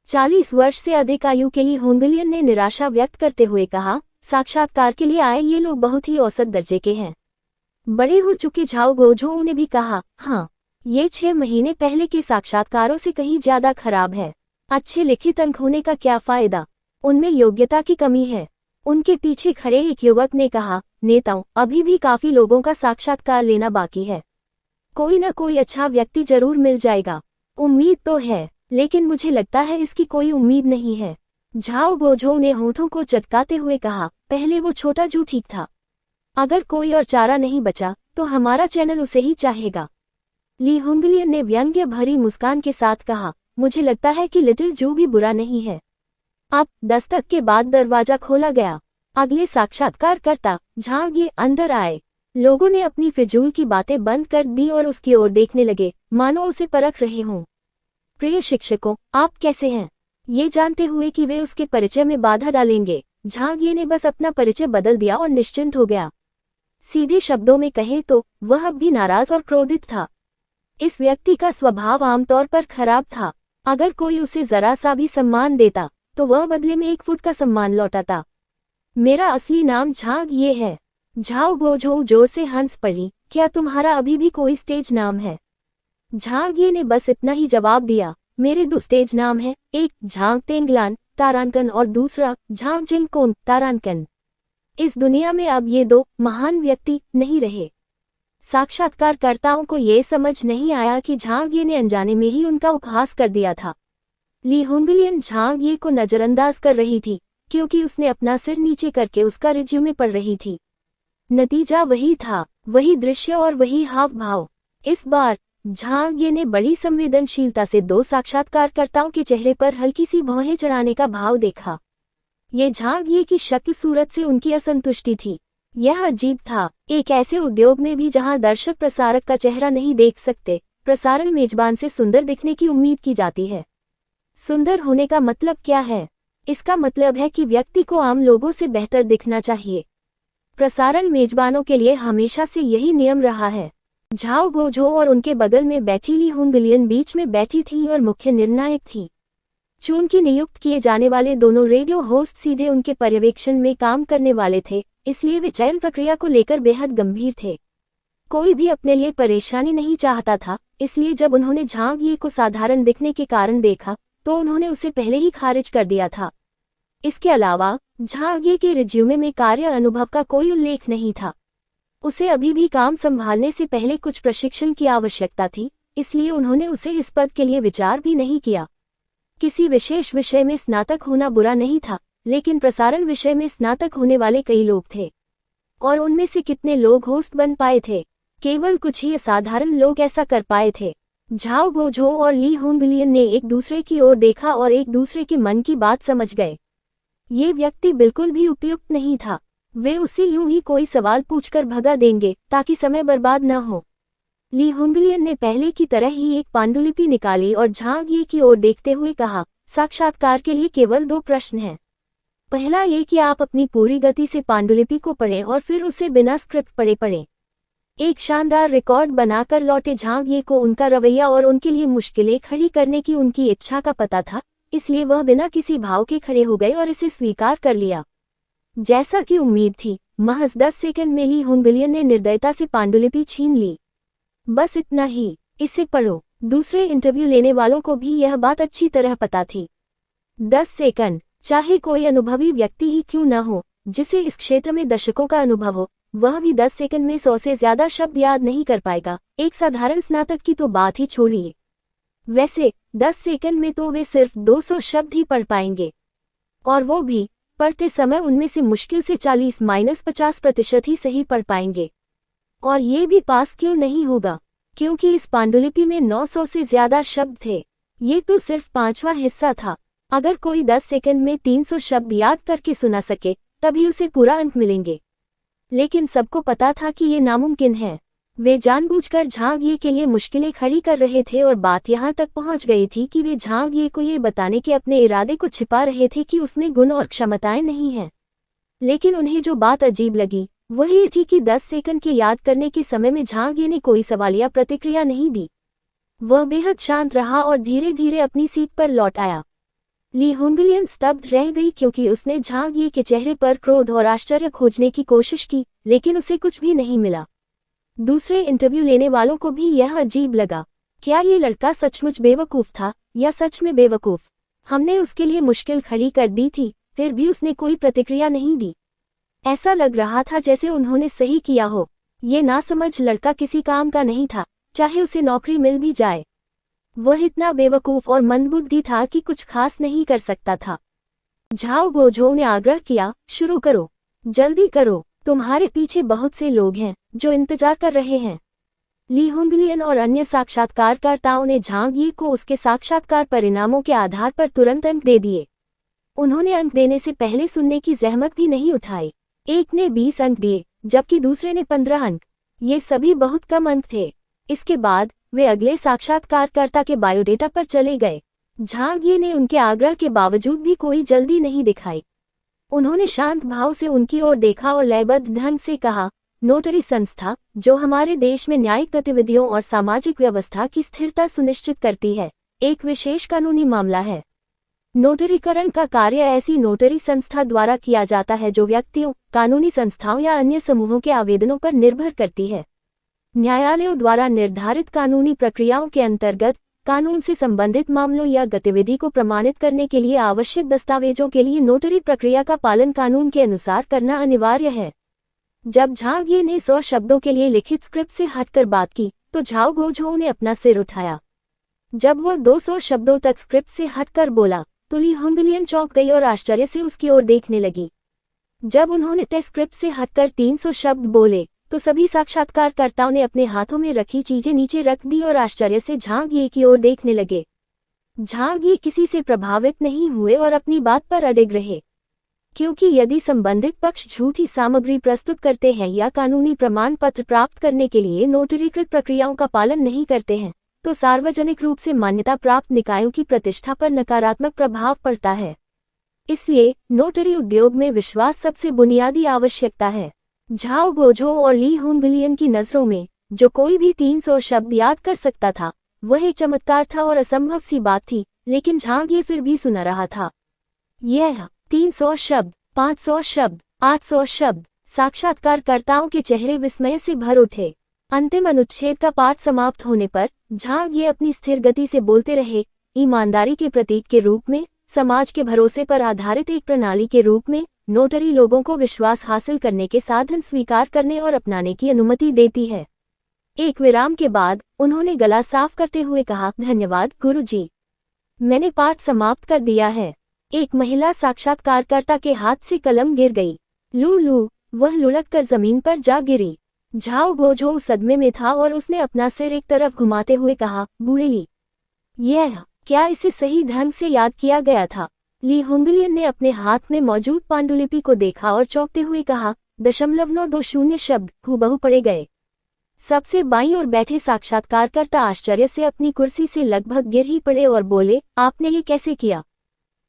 A: 40 वर्ष से अधिक आयु के ली होंगलियन ने निराशा व्यक्त करते हुए कहा, साक्षात्कार के लिए आए ये लोग बहुत ही औसत दर्जे के हैं। बड़े हो चुके झाओ गोझोउ ने भी कहा, हाँ, ये 6 महीने पहले के साक्षात्कारों से कहीं ज्यादा खराब है। अच्छे लिखित अंक होने का क्या फायदा, उनमें योग्यता की कमी है। उनके पीछे खड़े एक युवक ने कहा, नेताओं, अभी भी काफी लोगों का साक्षात्कार लेना बाकी है। कोई न कोई अच्छा व्यक्ति जरूर मिल जाएगा। उम्मीद तो है, लेकिन मुझे लगता है इसकी कोई उम्मीद नहीं है। झाओ गोझोउ ने होठों को चटकाते हुए कहा, पहले वो छोटा जू ठीक था। अगर कोई और चारा नहीं बचा तो हमारा चैनल उसे ही चाहेगा। ली होंगलियन ने व्यंग्य भरी मुस्कान के साथ कहा, मुझे लगता है कि लिटिल जू भी बुरा नहीं है। अब दस्तक के बाद दरवाजा खोला गया। अगले साक्षात्कारकर्ता झांग अंदर आए। लोगों ने अपनी फिजूल की बातें बंद कर दी और उसकी ओर देखने लगे, मानो उसे परख रहे हों। प्रिय शिक्षकों, आप कैसे हैं? ये जानते हुए कि वे उसके परिचय में बाधा डालेंगे, झांग ने बस अपना परिचय बदल दिया और निश्चिंत हो गया। सीधे शब्दों में कहें तो वह अब भी नाराज और क्रोधित था। इस व्यक्ति का स्वभाव आमतौर पर खराब था। अगर कोई उसे जरा सा भी सम्मान देता तो वह बदले में 1 फुट का सम्मान लौटाता। मेरा असली नाम झांग है। झाओ गोझोउ जोर से हंस पड़ी, क्या तुम्हारा अभी भी कोई स्टेज नाम है? झांग ने बस इतना ही जवाब दिया, मेरे 2 स्टेज नाम हैं, एक झांग तेंगलान तारानकन और दूसरा झांग जिनकोन तारानकन। इस दुनिया में अब ये 2 महान व्यक्ति नहीं रहे। साक्षात्कारकर्ताओं को ये समझ नहीं आया कि झांग ने अनजाने में ही उनका उपहास कर दिया था। ली होंगलियन झांग को नजरअंदाज कर रही थी, क्योंकि उसने अपना सिर नीचे करके उसका रिज्यूमे पढ़ रही थी। नतीजा वही था, वही दृश्य और वही हाव भाव। इस बार झांग ने बड़ी संवेदनशीलता से 2 साक्षात्कारकर्ताओं के चेहरे पर हल्की सी भौहें चढ़ाने का भाव देखा। ये झांग की शक्ल सूरत से उनकी असंतुष्टि थी। यह अजीब था, एक ऐसे उद्योग में भी जहां दर्शक प्रसारक का चेहरा नहीं देख सकते, प्रसारण मेजबान से सुंदर दिखने की उम्मीद की जाती है। सुंदर होने का मतलब क्या है? इसका मतलब है कि व्यक्ति को आम लोगों से बेहतर दिखना चाहिए। प्रसारण मेजबानों के लिए हमेशा से यही नियम रहा है। झाओ गोझोउ और उनके बगल में बैठी ली होंगलियन बीच में बैठी थी और मुख्य निर्णायक थी। चुन नियुक्त किए जाने वाले दोनों रेडियो होस्ट सीधे उनके पर्यवेक्षण में काम करने वाले थे, इसलिए वे चयन प्रक्रिया को लेकर बेहद गंभीर थे। कोई भी अपने लिए परेशानी नहीं चाहता था, इसलिए जब उन्होंने झांग को साधारण दिखने के कारण देखा तो उन्होंने उसे पहले ही खारिज कर दिया था। इसके अलावा झांग के रिज्यूमे में कार्य अनुभव का कोई उल्लेख नहीं था। उसे अभी भी काम संभालने से पहले कुछ प्रशिक्षण की आवश्यकता थी, इसलिए उन्होंने उसे इस पद के लिए विचार भी नहीं किया। किसी विशेष विषय में स्नातक होना बुरा नहीं था, लेकिन प्रसारण विषय में स्नातक होने वाले कई लोग थे, और उनमें से कितने लोग होस्ट बन पाए थे? केवल कुछ ही असाधारण लोग ऐसा कर पाए थे। झाओ गोझोउ और ली होंगलियन ने एक दूसरे की ओर देखा और एक दूसरे के मन की बात समझ गए। ये व्यक्ति बिल्कुल भी उपयुक्त नहीं था। वे उसे यूं ही कोई सवाल पूछकर भगा देंगे ताकि समय बर्बाद न हो। ली होंगलियन ने पहले की तरह ही एक पांडुलिपि निकाली और झांग की ओर देखते हुए कहा, साक्षात्कार के लिए केवल 2 प्रश्न हैं। पहला ये कि आप अपनी पूरी गति से पांडुलिपि को पढ़ें और फिर उसे बिना स्क्रिप्ट पढ़े पढ़ें। एक शानदार रिकॉर्ड बनाकर लौटे झांग को उनका रवैया और उनके लिए मुश्किलें खड़ी करने की उनकी इच्छा का पता था, इसलिए वह बिना किसी भाव के खड़े हो गए और इसे स्वीकार कर लिया। जैसा कि उम्मीद थी, महज 10 सेकंड में ली होंगलियन ने निर्दयता से पांडुलिपि छीन ली। बस इतना ही, इसे पढ़ो। दूसरे इंटरव्यू लेने वालों को भी यह बात अच्छी तरह पता थी। 10 सेकंड, चाहे कोई अनुभवी व्यक्ति ही क्यों न हो, जिसे इस क्षेत्र में दशकों का अनुभव हो, वह भी 10 सेकंड में 100 से ज्यादा शब्द याद नहीं कर पाएगा। एक साधारण स्नातक की तो बात ही छोड़िए। वैसे 10 सेकंड में तो वे सिर्फ 200 शब्द ही पढ़ पाएंगे, और वो भी पढ़ते समय उनमें से मुश्किल से 40-50% ही सही पढ़ पाएंगे। और ये भी पास क्यों नहीं होगा, क्योंकि इस पांडुलिपि में 900 से ज्यादा शब्द थे। ये तो सिर्फ 5वां हिस्सा था। अगर कोई 10 सेकंड में 300 शब्द याद करके सुना सके, तभी उसे पूरा अंक मिलेंगे। लेकिन सबको पता था कि ये नामुमकिन है। वे जानबूझकर झांग ये के लिए मुश्किलें खड़ी कर रहे थे और बात यहाँ तक पहुँच गई थी कि वे झांग ये को ये बताने के अपने इरादे को छिपा रहे थे कि उसमें गुण और क्षमताएं नहीं हैं। लेकिन उन्हें जो बात अजीब लगी वह ये थी कि 10 सेकंड के याद करने के समय में झांग ये ने कोई सवाल या प्रतिक्रिया नहीं दी। वह बेहद शांत रहा और धीरे धीरे अपनी सीट पर लौट आया। ली होंगलियन स्तब्ध रह गई क्योंकि उसने झांग ये के चेहरे पर क्रोध और आश्चर्य खोजने की कोशिश की, लेकिन उसे कुछ भी नहीं मिला। दूसरे इंटरव्यू लेने वालों को भी यह अजीब लगा। क्या ये लड़का सचमुच बेवकूफ था या सच में बेवकूफ? हमने उसके लिए मुश्किल खड़ी कर दी थी, फिर भी उसने कोई प्रतिक्रिया नहीं दी। ऐसा लग रहा था जैसे उन्होंने सही किया हो। ये नासमझ लड़का किसी काम का नहीं था, चाहे उसे नौकरी मिल भी जाए। वह इतना बेवकूफ और मंदबुद्धि था कि कुछ खास नहीं कर सकता था। झाओ गोझो ने आग्रह किया, शुरू करो, जल्दी करो, तुम्हारे पीछे बहुत से लोग हैं जो इंतजार कर रहे हैं। ली होंगलियन और अन्य साक्षात्कारकर्ताओं ने झांग यी को उसके साक्षात्कार परिणामों के आधार पर तुरंत अंक दे दिए। उन्होंने अंक देने से पहले सुनने की जहमत भी नहीं उठाई। एक ने 20 अंक दिए जबकि दूसरे ने 15 अंक। ये सभी बहुत कम अंक थे। इसके बाद वे अगले साक्षात्कारकर्ता के बायोडेटा पर चले गए। झांग यी ने उनके आग्रह के बावजूद भी कोई जल्दी नहीं दिखाई। उन्होंने शांत भाव से उनकी ओर देखा और लयबद्ध ढंग से कहा, नोटरी संस्था, जो हमारे देश में न्यायिक गतिविधियों और सामाजिक व्यवस्था की स्थिरता सुनिश्चित करती है, एक विशेष कानूनी मामला है। नोटरीकरण का कार्य ऐसी नोटरी संस्था द्वारा किया जाता है जो व्यक्तियों, कानूनी संस्थाओं या अन्य समूहों के आवेदनों पर निर्भर करती है। न्यायालयों द्वारा निर्धारित कानूनी प्रक्रियाओं के अंतर्गत कानून से संबंधित मामलों या गतिविधि को प्रमाणित करने के लिए आवश्यक दस्तावेजों के लिए नोटरी प्रक्रिया का पालन कानून के अनुसार करना अनिवार्य है। जब झांग यी ने 100 शब्दों के लिए लिखित स्क्रिप्ट से हटकर बात की तो झाओ गोझो ने अपना सिर उठाया। जब वह 200 शब्दों तक स्क्रिप्ट से हटकर बोला तो ली होंगलियन चौंक गई और आश्चर्य से उसकी ओर देखने लगी। जब उन्होंने तय स्क्रिप्ट से हटकर 300 शब्द बोले तो सभी साक्षात्कारकर्ताओं ने अपने हाथों में रखी चीजें नीचे रख दी और आश्चर्य से झांग यी की ओर देखने लगे। झांग यी किसी से प्रभावित नहीं हुए और अपनी बात पर अडिग रहे, क्योंकि यदि संबंधित पक्ष झूठी सामग्री प्रस्तुत करते हैं या कानूनी प्रमाण पत्र प्राप्त करने के लिए नोटरीकृत प्रक्रियाओं का पालन नहीं करते हैं, तो सार्वजनिक रूप से मान्यता प्राप्त निकायों की प्रतिष्ठा पर नकारात्मक प्रभाव पड़ता है। इसलिए नोटरी उद्योग में विश्वास सबसे बुनियादी आवश्यकता है। झाओ गोझो और ली होंगलियन की नजरों में जो कोई भी 300 शब्द याद कर सकता था वह एक चमत्कार था और असंभव सी बात थी, लेकिन झांग ये फिर भी सुना रहा था। यह 300 शब्द, 500 शब्द, 800 शब्द। साक्षात्कारकर्ताओं के चेहरे विस्मय से भर उठे। अंतिम अनुच्छेद का पाठ समाप्त होने पर झांग ये अपनी स्थिर गति से बोलते रहे, ईमानदारी के प्रतीक के रूप में, समाज के भरोसे पर आधारित एक प्रणाली के रूप में, नोटरी लोगों को विश्वास हासिल करने के साधन स्वीकार करने और अपनाने की अनुमति देती है। एक विराम के बाद उन्होंने गला साफ करते हुए कहा, धन्यवाद गुरुजी, मैंने पाठ समाप्त कर दिया है। एक महिला साक्षात्कारकर्ता के हाथ से कलम गिर गई। लू लू, वह लुढ़क कर जमीन पर जा गिरी। झाओ गोझो सदमे में था और उसने अपना सिर एक तरफ घुमाते हुए कहा, बूढ़ी, यह क्या इसे सही ढंग से याद किया गया था? ली होंगलियन ने अपने हाथ में मौजूद पांडुलिपि को देखा और चौंकते हुए कहा, 0.20 शब्द हूबहू पढ़े गए। सबसे बाईं ओर बैठे साक्षात्कारकर्ता आश्चर्य से अपनी कुर्सी से लगभग गिर ही पड़े और बोले, आपने ये कैसे किया?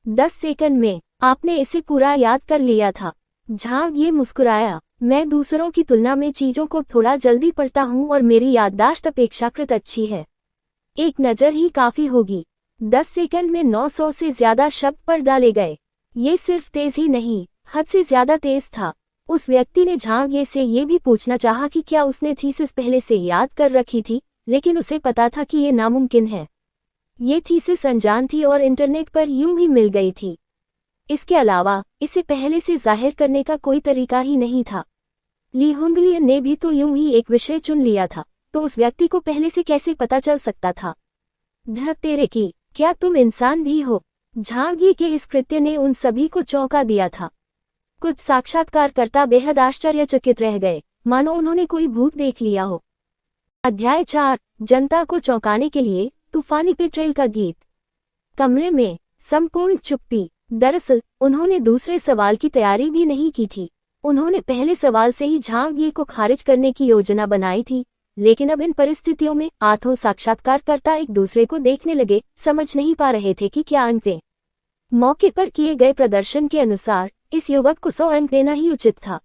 A: 10 सेकंड में आपने इसे पूरा याद कर लिया था। झांग ये मुस्कुराया, मैं दूसरों की तुलना में चीजों को थोड़ा जल्दी पढ़ता हूँ और मेरी याददाश्त अपेक्षाकृत अच्छी है। एक नज़र ही काफी होगी। 10 सेकंड में 900 से ज्यादा शब्द पढ़ डाले गए। ये सिर्फ तेज ही नहीं, हद से ज्यादा तेज था। उस व्यक्ति ने झांग ये से ये भी पूछना चाहा कि क्या उसने थीसिस पहले से याद कर रखी थी, लेकिन उसे पता था कि ये नामुमकिन है। ये थीसिस अनजान थी और इंटरनेट पर यूं ही मिल गई थी। इसके अलावा इसे पहले से जाहिर करने का कोई तरीका ही नहीं था। ली होंगलियन ने भी तो यूं ही एक विषय चुन लिया था, तो उस व्यक्ति को पहले से कैसे पता चल सकता था? ध तेरे की, क्या तुम इंसान भी हो? झांग यी के इस कृत्य ने उन सभी को चौंका दिया था। कुछ साक्षात्कारकर्ता बेहद आश्चर्यचकित रह गए, मानो उन्होंने कोई भूत देख लिया हो। अध्याय 4, जनता को चौंकाने के लिए तूफानी पेट्रोल का गीत। कमरे में संपूर्ण चुप्पी। दरअसल उन्होंने दूसरे सवाल की तैयारी भी नहीं की थी। उन्होंने पहले सवाल से ही झांग यी को खारिज करने की योजना बनाई थी, लेकिन अब इन परिस्थितियों में आठों साक्षात्कारकर्ता एक दूसरे को देखने लगे, समझ नहीं पा रहे थे कि क्या अंक दें। मौके पर किए गए प्रदर्शन के अनुसार इस युवक को 100 अंक देना ही उचित था।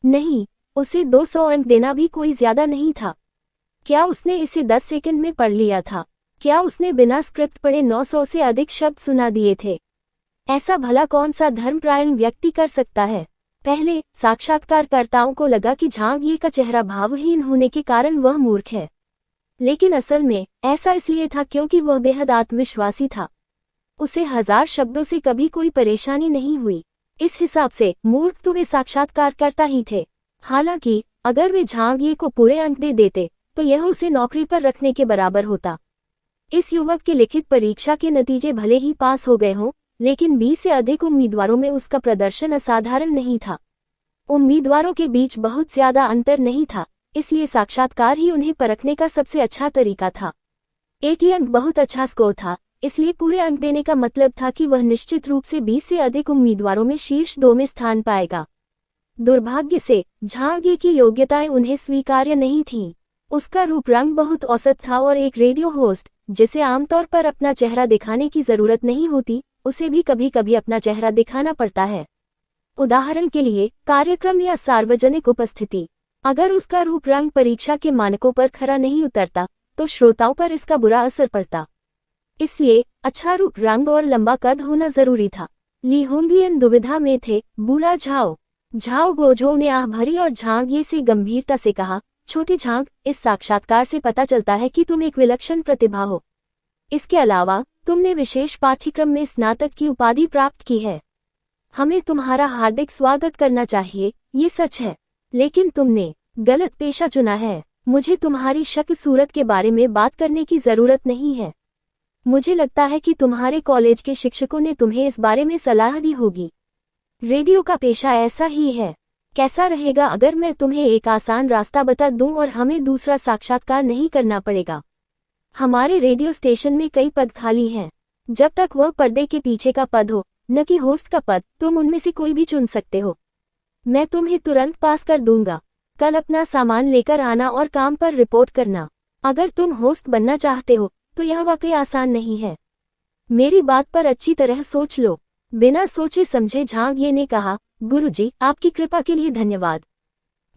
A: नहीं, उसे 200 अंक देना भी कोई ज्यादा नहीं था। क्या उसने इसे 10 सेकंड में पढ़ लिया था? क्या उसने बिना स्क्रिप्ट पढ़े 900 से अधिक शब्द सुना दिए थे? ऐसा भला कौन सा धर्मपरायण व्यक्ति कर सकता है? पहले साक्षात्कारकर्ताओं को लगा कि झांगिए का चेहरा भावहीन होने के कारण वह मूर्ख है, लेकिन असल में ऐसा इसलिए था क्योंकि वह बेहद आत्मविश्वासी था। उसे 1000 शब्दों से कभी कोई परेशानी नहीं हुई। इस हिसाब से मूर्ख तो वे साक्षात्कारकर्ता ही थे। हालांकि अगर वे झांगिए को पूरे अंक दे देते तो यह उसे नौकरी पर रखने के बराबर होता। इस युवक के लिखित परीक्षा के नतीजे भले ही पास हो गए हों, लेकिन 20 से अधिक उम्मीदवारों में उसका प्रदर्शन असाधारण नहीं था। उम्मीदवारों के बीच बहुत ज्यादा अंतर नहीं था, इसलिए साक्षात्कार ही उन्हें परखने का सबसे अच्छा तरीका था। 80 अंक बहुत अच्छा स्कोर था, इसलिए पूरे अंक देने का मतलब था कि वह निश्चित रूप से 20 से अधिक उम्मीदवारों में शीर्ष 2 में स्थान पाएगा। दुर्भाग्य से झांगिए की योग्यताएं उन्हें स्वीकार्य नहीं थीं। उसका रूप रंग बहुत औसत था और एक रेडियो होस्ट, जिसे आमतौर पर अपना चेहरा दिखाने की जरूरत नहीं होती, उसे भी कभी कभी अपना चेहरा दिखाना पड़ता है। उदाहरण के लिए कार्यक्रम या सार्वजनिक उपस्थिति। अगर उसका रूप रंग परीक्षा के मानकों पर खरा नहीं उतरता तो श्रोताओं पर इसका बुरा असर पड़ता। इसलिए अच्छा रूप रंग और लंबा कद होना जरूरी था। ली होंगियन दुविधा में थे। बूढ़ा झाओ गोझो ने आह भरी और झांगिए से गंभीरता से कहा, छोटी झांग, इस साक्षात्कार से पता चलता है कि तुम एक विलक्षण प्रतिभा हो। इसके अलावा तुमने विशेष पाठ्यक्रम में स्नातक की उपाधि प्राप्त की है। हमें तुम्हारा हार्दिक स्वागत करना चाहिए, ये सच है, लेकिन तुमने गलत पेशा चुना है। मुझे तुम्हारी शक्ल सूरत के बारे में बात करने की जरूरत नहीं है। मुझे लगता है कि तुम्हारे कॉलेज के शिक्षकों ने तुम्हें इस बारे में सलाह दी होगी। रेडियो का पेशा ऐसा ही है। कैसा रहेगा अगर मैं तुम्हें एक आसान रास्ता बता दूं और हमें दूसरा साक्षात्कार नहीं करना पड़ेगा? हमारे रेडियो स्टेशन में कई पद खाली हैं। जब तक वह पर्दे के पीछे का पद हो, न कि होस्ट का पद, तुम उनमें से कोई भी चुन सकते हो। मैं तुम्हें तुरंत पास कर दूंगा। कल अपना सामान लेकर आना और काम पर रिपोर्ट करना। अगर तुम होस्ट बनना चाहते हो तो यह वाकई आसान नहीं है। मेरी बात पर अच्छी तरह सोच लो। बिना सोचे समझे झांगिए ने कहा, गुरुजी, आपकी कृपा के लिए धन्यवाद।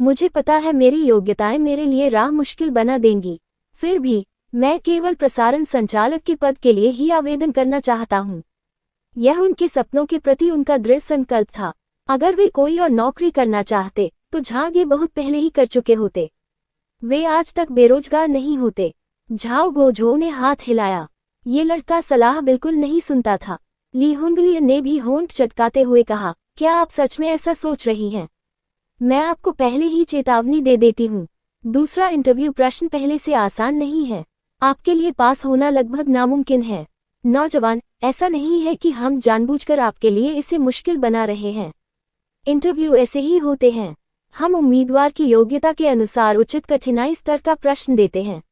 A: मुझे पता है मेरी योग्यताएं मेरे लिए राह मुश्किल बना देंगी, फिर भी मैं केवल प्रसारण संचालक के पद के लिए ही आवेदन करना चाहता हूँ। यह उनके सपनों के प्रति उनका दृढ़ संकल्प था। अगर वे कोई और नौकरी करना चाहते तो झांगिए बहुत पहले ही कर चुके होते। वे आज तक बेरोजगार नहीं होते। झाओ गोझो ने हाथ हिलाया। ये लड़का सलाह बिल्कुल नहीं सुनता था। ली होंगलियन ने भी होंठ चटकाते हुए कहा, क्या आप सच में ऐसा सोच रही हैं? मैं आपको पहले ही चेतावनी दे देती हूँ। दूसरा इंटरव्यू प्रश्न पहले से आसान नहीं है। आपके लिए पास होना लगभग नामुमकिन है। नौजवान, ऐसा नहीं है कि हम जानबूझकर आपके लिए इसे मुश्किल बना रहे हैं। इंटरव्यू ऐसे ही होते हैं। हम उम्मीदवार की योग्यता के अनुसार उचित कठिनाई स्तर का प्रश्न देते हैं।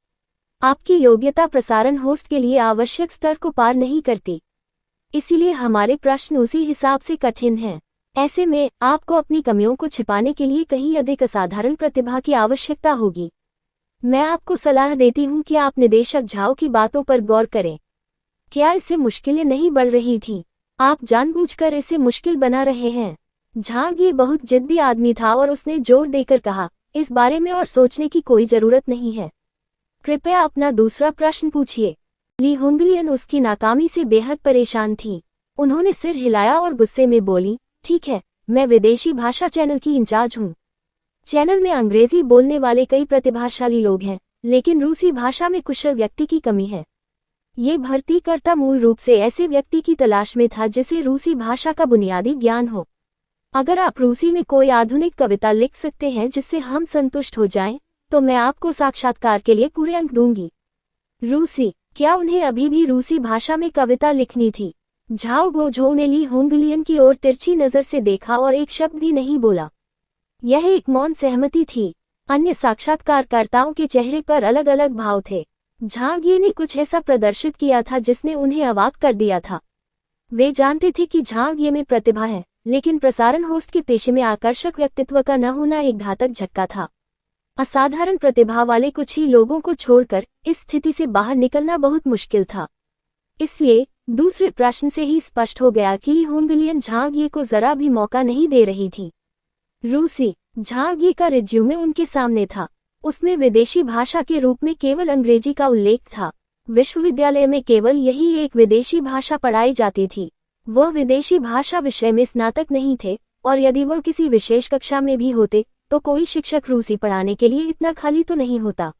A: आपकी योग्यता प्रसारण होस्ट के लिए आवश्यक स्तर को पार नहीं करती, इसीलिए हमारे प्रश्न उसी हिसाब से कठिन हैं। ऐसे में आपको अपनी कमियों को छिपाने के लिए कहीं अधिक असाधारण प्रतिभा की आवश्यकता होगी। मैं आपको सलाह देती हूँ कि आप निदेशक झाओ की बातों पर गौर करें। क्या इससे मुश्किलें नहीं बढ़ रही थीं? आप जानबूझकर इसे मुश्किल बना रहे हैं। झांगिए बहुत जिद्दी आदमी था और उसने जोर देकर कहा, इस बारे में और सोचने की कोई जरूरत नहीं है। कृपया अपना दूसरा प्रश्न पूछिए। ली होंगलियन उसकी नाकामी से बेहद परेशान थी। उन्होंने सिर हिलाया और गुस्से में बोली, ठीक है, मैं विदेशी भाषा चैनल की इंचार्ज हूँ। चैनल में अंग्रेजी बोलने वाले कई प्रतिभाशाली लोग हैं, लेकिन रूसी भाषा में कुशल व्यक्ति की कमी है। ये भर्तीकर्ता मूल रूप से ऐसे व्यक्ति की तलाश में था जिसे रूसी भाषा का बुनियादी ज्ञान हो। अगर आप रूसी में कोई आधुनिक कविता लिख सकते हैं जिससे हम संतुष्ट हो जाएं, तो मैं आपको साक्षात्कार के लिए पूरे अंक दूंगी। रूसी? क्या उन्हें अभी भी रूसी भाषा में कविता लिखनी थी? झाओ गोझो ने ली होंगलियन की ओर तिरछी नजर से देखा और एक शब्द भी नहीं बोला। यह एक मौन सहमति थी। अन्य साक्षात्कारकर्ताओं के चेहरे पर अलग अलग भाव थे। झांगिए ने कुछ ऐसा प्रदर्शित किया था जिसने उन्हें अवाक कर दिया था। वे जानते थे कि झांगिए में प्रतिभा है, लेकिन प्रसारण होस्ट के पेशे में आकर्षक व्यक्तित्व का न होना एक घातक झटका था। असाधारण प्रतिभा वाले कुछ ही लोगों को छोड़कर इस स्थिति से बाहर निकलना बहुत मुश्किल था। इसलिए दूसरे प्रश्न से ही स्पष्ट हो गया कि ली होंगलियन झांग ये को जरा भी मौका नहीं दे रही थी। रूसी झांग ये का रिज्यूमे उनके सामने था। उसमें विदेशी भाषा के रूप में केवल अंग्रेजी का उल्लेख था। विश्वविद्यालय में केवल यही एक विदेशी भाषा पढ़ाई जाती थी। वह विदेशी भाषा विषय में स्नातक नहीं थे, और यदि वह किसी विशेष कक्षा में भी होते तो कोई शिक्षक रूसी पढ़ाने के लिए इतना खाली तो नहीं होता।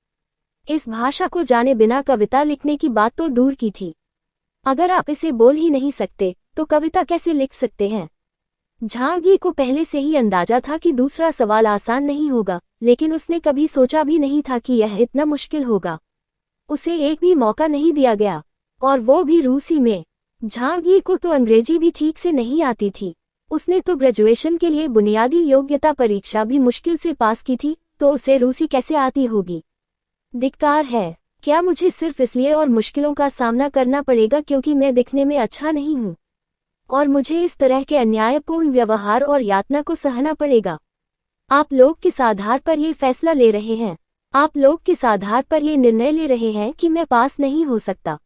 A: इस भाषा को जाने बिना कविता लिखने की बात तो दूर की थी। अगर आप इसे बोल ही नहीं सकते तो कविता कैसे लिख सकते हैं? झांग ये को पहले से ही अंदाजा था कि दूसरा सवाल आसान नहीं होगा, लेकिन उसने कभी सोचा भी नहीं था कि यह इतना मुश्किल होगा। उसे एक भी मौका नहीं दिया गया, और वो भी रूसी में। झांग ये को तो अंग्रेजी भी ठीक से नहीं आती थी। उसने तो ग्रेजुएशन के लिए बुनियादी योग्यता परीक्षा भी मुश्किल से पास की थी, तो उसे रूसी कैसे आती होगी? धिक्कार है। क्या मुझे सिर्फ इसलिए और मुश्किलों का सामना करना पड़ेगा क्योंकि मैं दिखने में अच्छा नहीं हूँ, और मुझे इस तरह के अन्यायपूर्ण व्यवहार और यातना को सहना पड़ेगा? आप लोग किस आधार पर ये फैसला ले रहे हैं? आप लोग किस आधार पर ये निर्णय ले रहे हैं कि मैं पास नहीं हो सकता?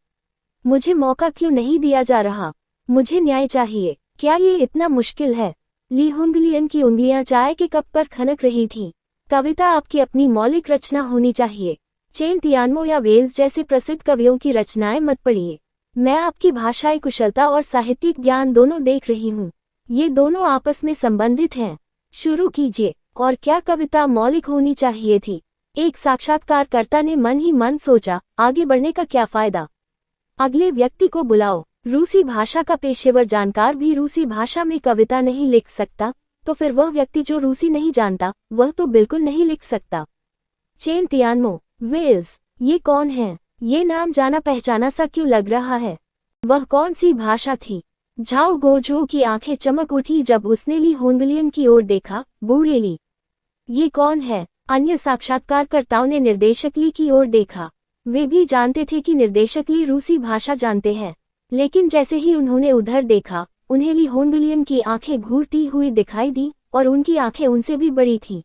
A: मुझे मौका क्यों नहीं दिया जा रहा? मुझे न्याय चाहिए। क्या ये इतना मुश्किल है? ली होंगलियन की उंगलियां चाय के कप पर खनक रही थीं। कविता आपकी अपनी मौलिक रचना होनी चाहिए। चेन तियानमो या वेल्स जैसे प्रसिद्ध कवियों की रचनाएं मत पढ़िए। मैं आपकी भाषाई कुशलता और साहित्यिक ज्ञान दोनों देख रही हूँ। ये दोनों आपस में संबंधित हैं। शुरू कीजिए। और क्या कविता मौलिक होनी चाहिए थी? एक साक्षात्कारकर्ता ने मन ही मन सोचा, आगे बढ़ने का क्या फायदा? अगले व्यक्ति को बुलाओ। रूसी भाषा का पेशेवर जानकार भी रूसी भाषा में कविता नहीं लिख सकता, तो फिर वह व्यक्ति जो रूसी नहीं जानता वह तो बिल्कुल नहीं लिख सकता। चेन तियानमो, वेल्स, ये कौन है? ये नाम जाना पहचाना सा क्यों लग रहा है? वह कौन सी भाषा थी? झाओ गोजो की आंखें चमक उठी जब उसने ली होंगलियन की ओर देखा। बूढ़े ली, ये कौन है? अन्य साक्षात्कारकर्ताओं ने निर्देशक ली की ओर देखा। वे भी जानते थे कि निर्देशक ली रूसी भाषा जानते हैं, लेकिन जैसे ही उन्होंने उधर देखा, उन्हें ली होंगलियन की आंखें घूरती हुई दिखाई दी, और उनकी आंखें उनसे भी बड़ी थीं।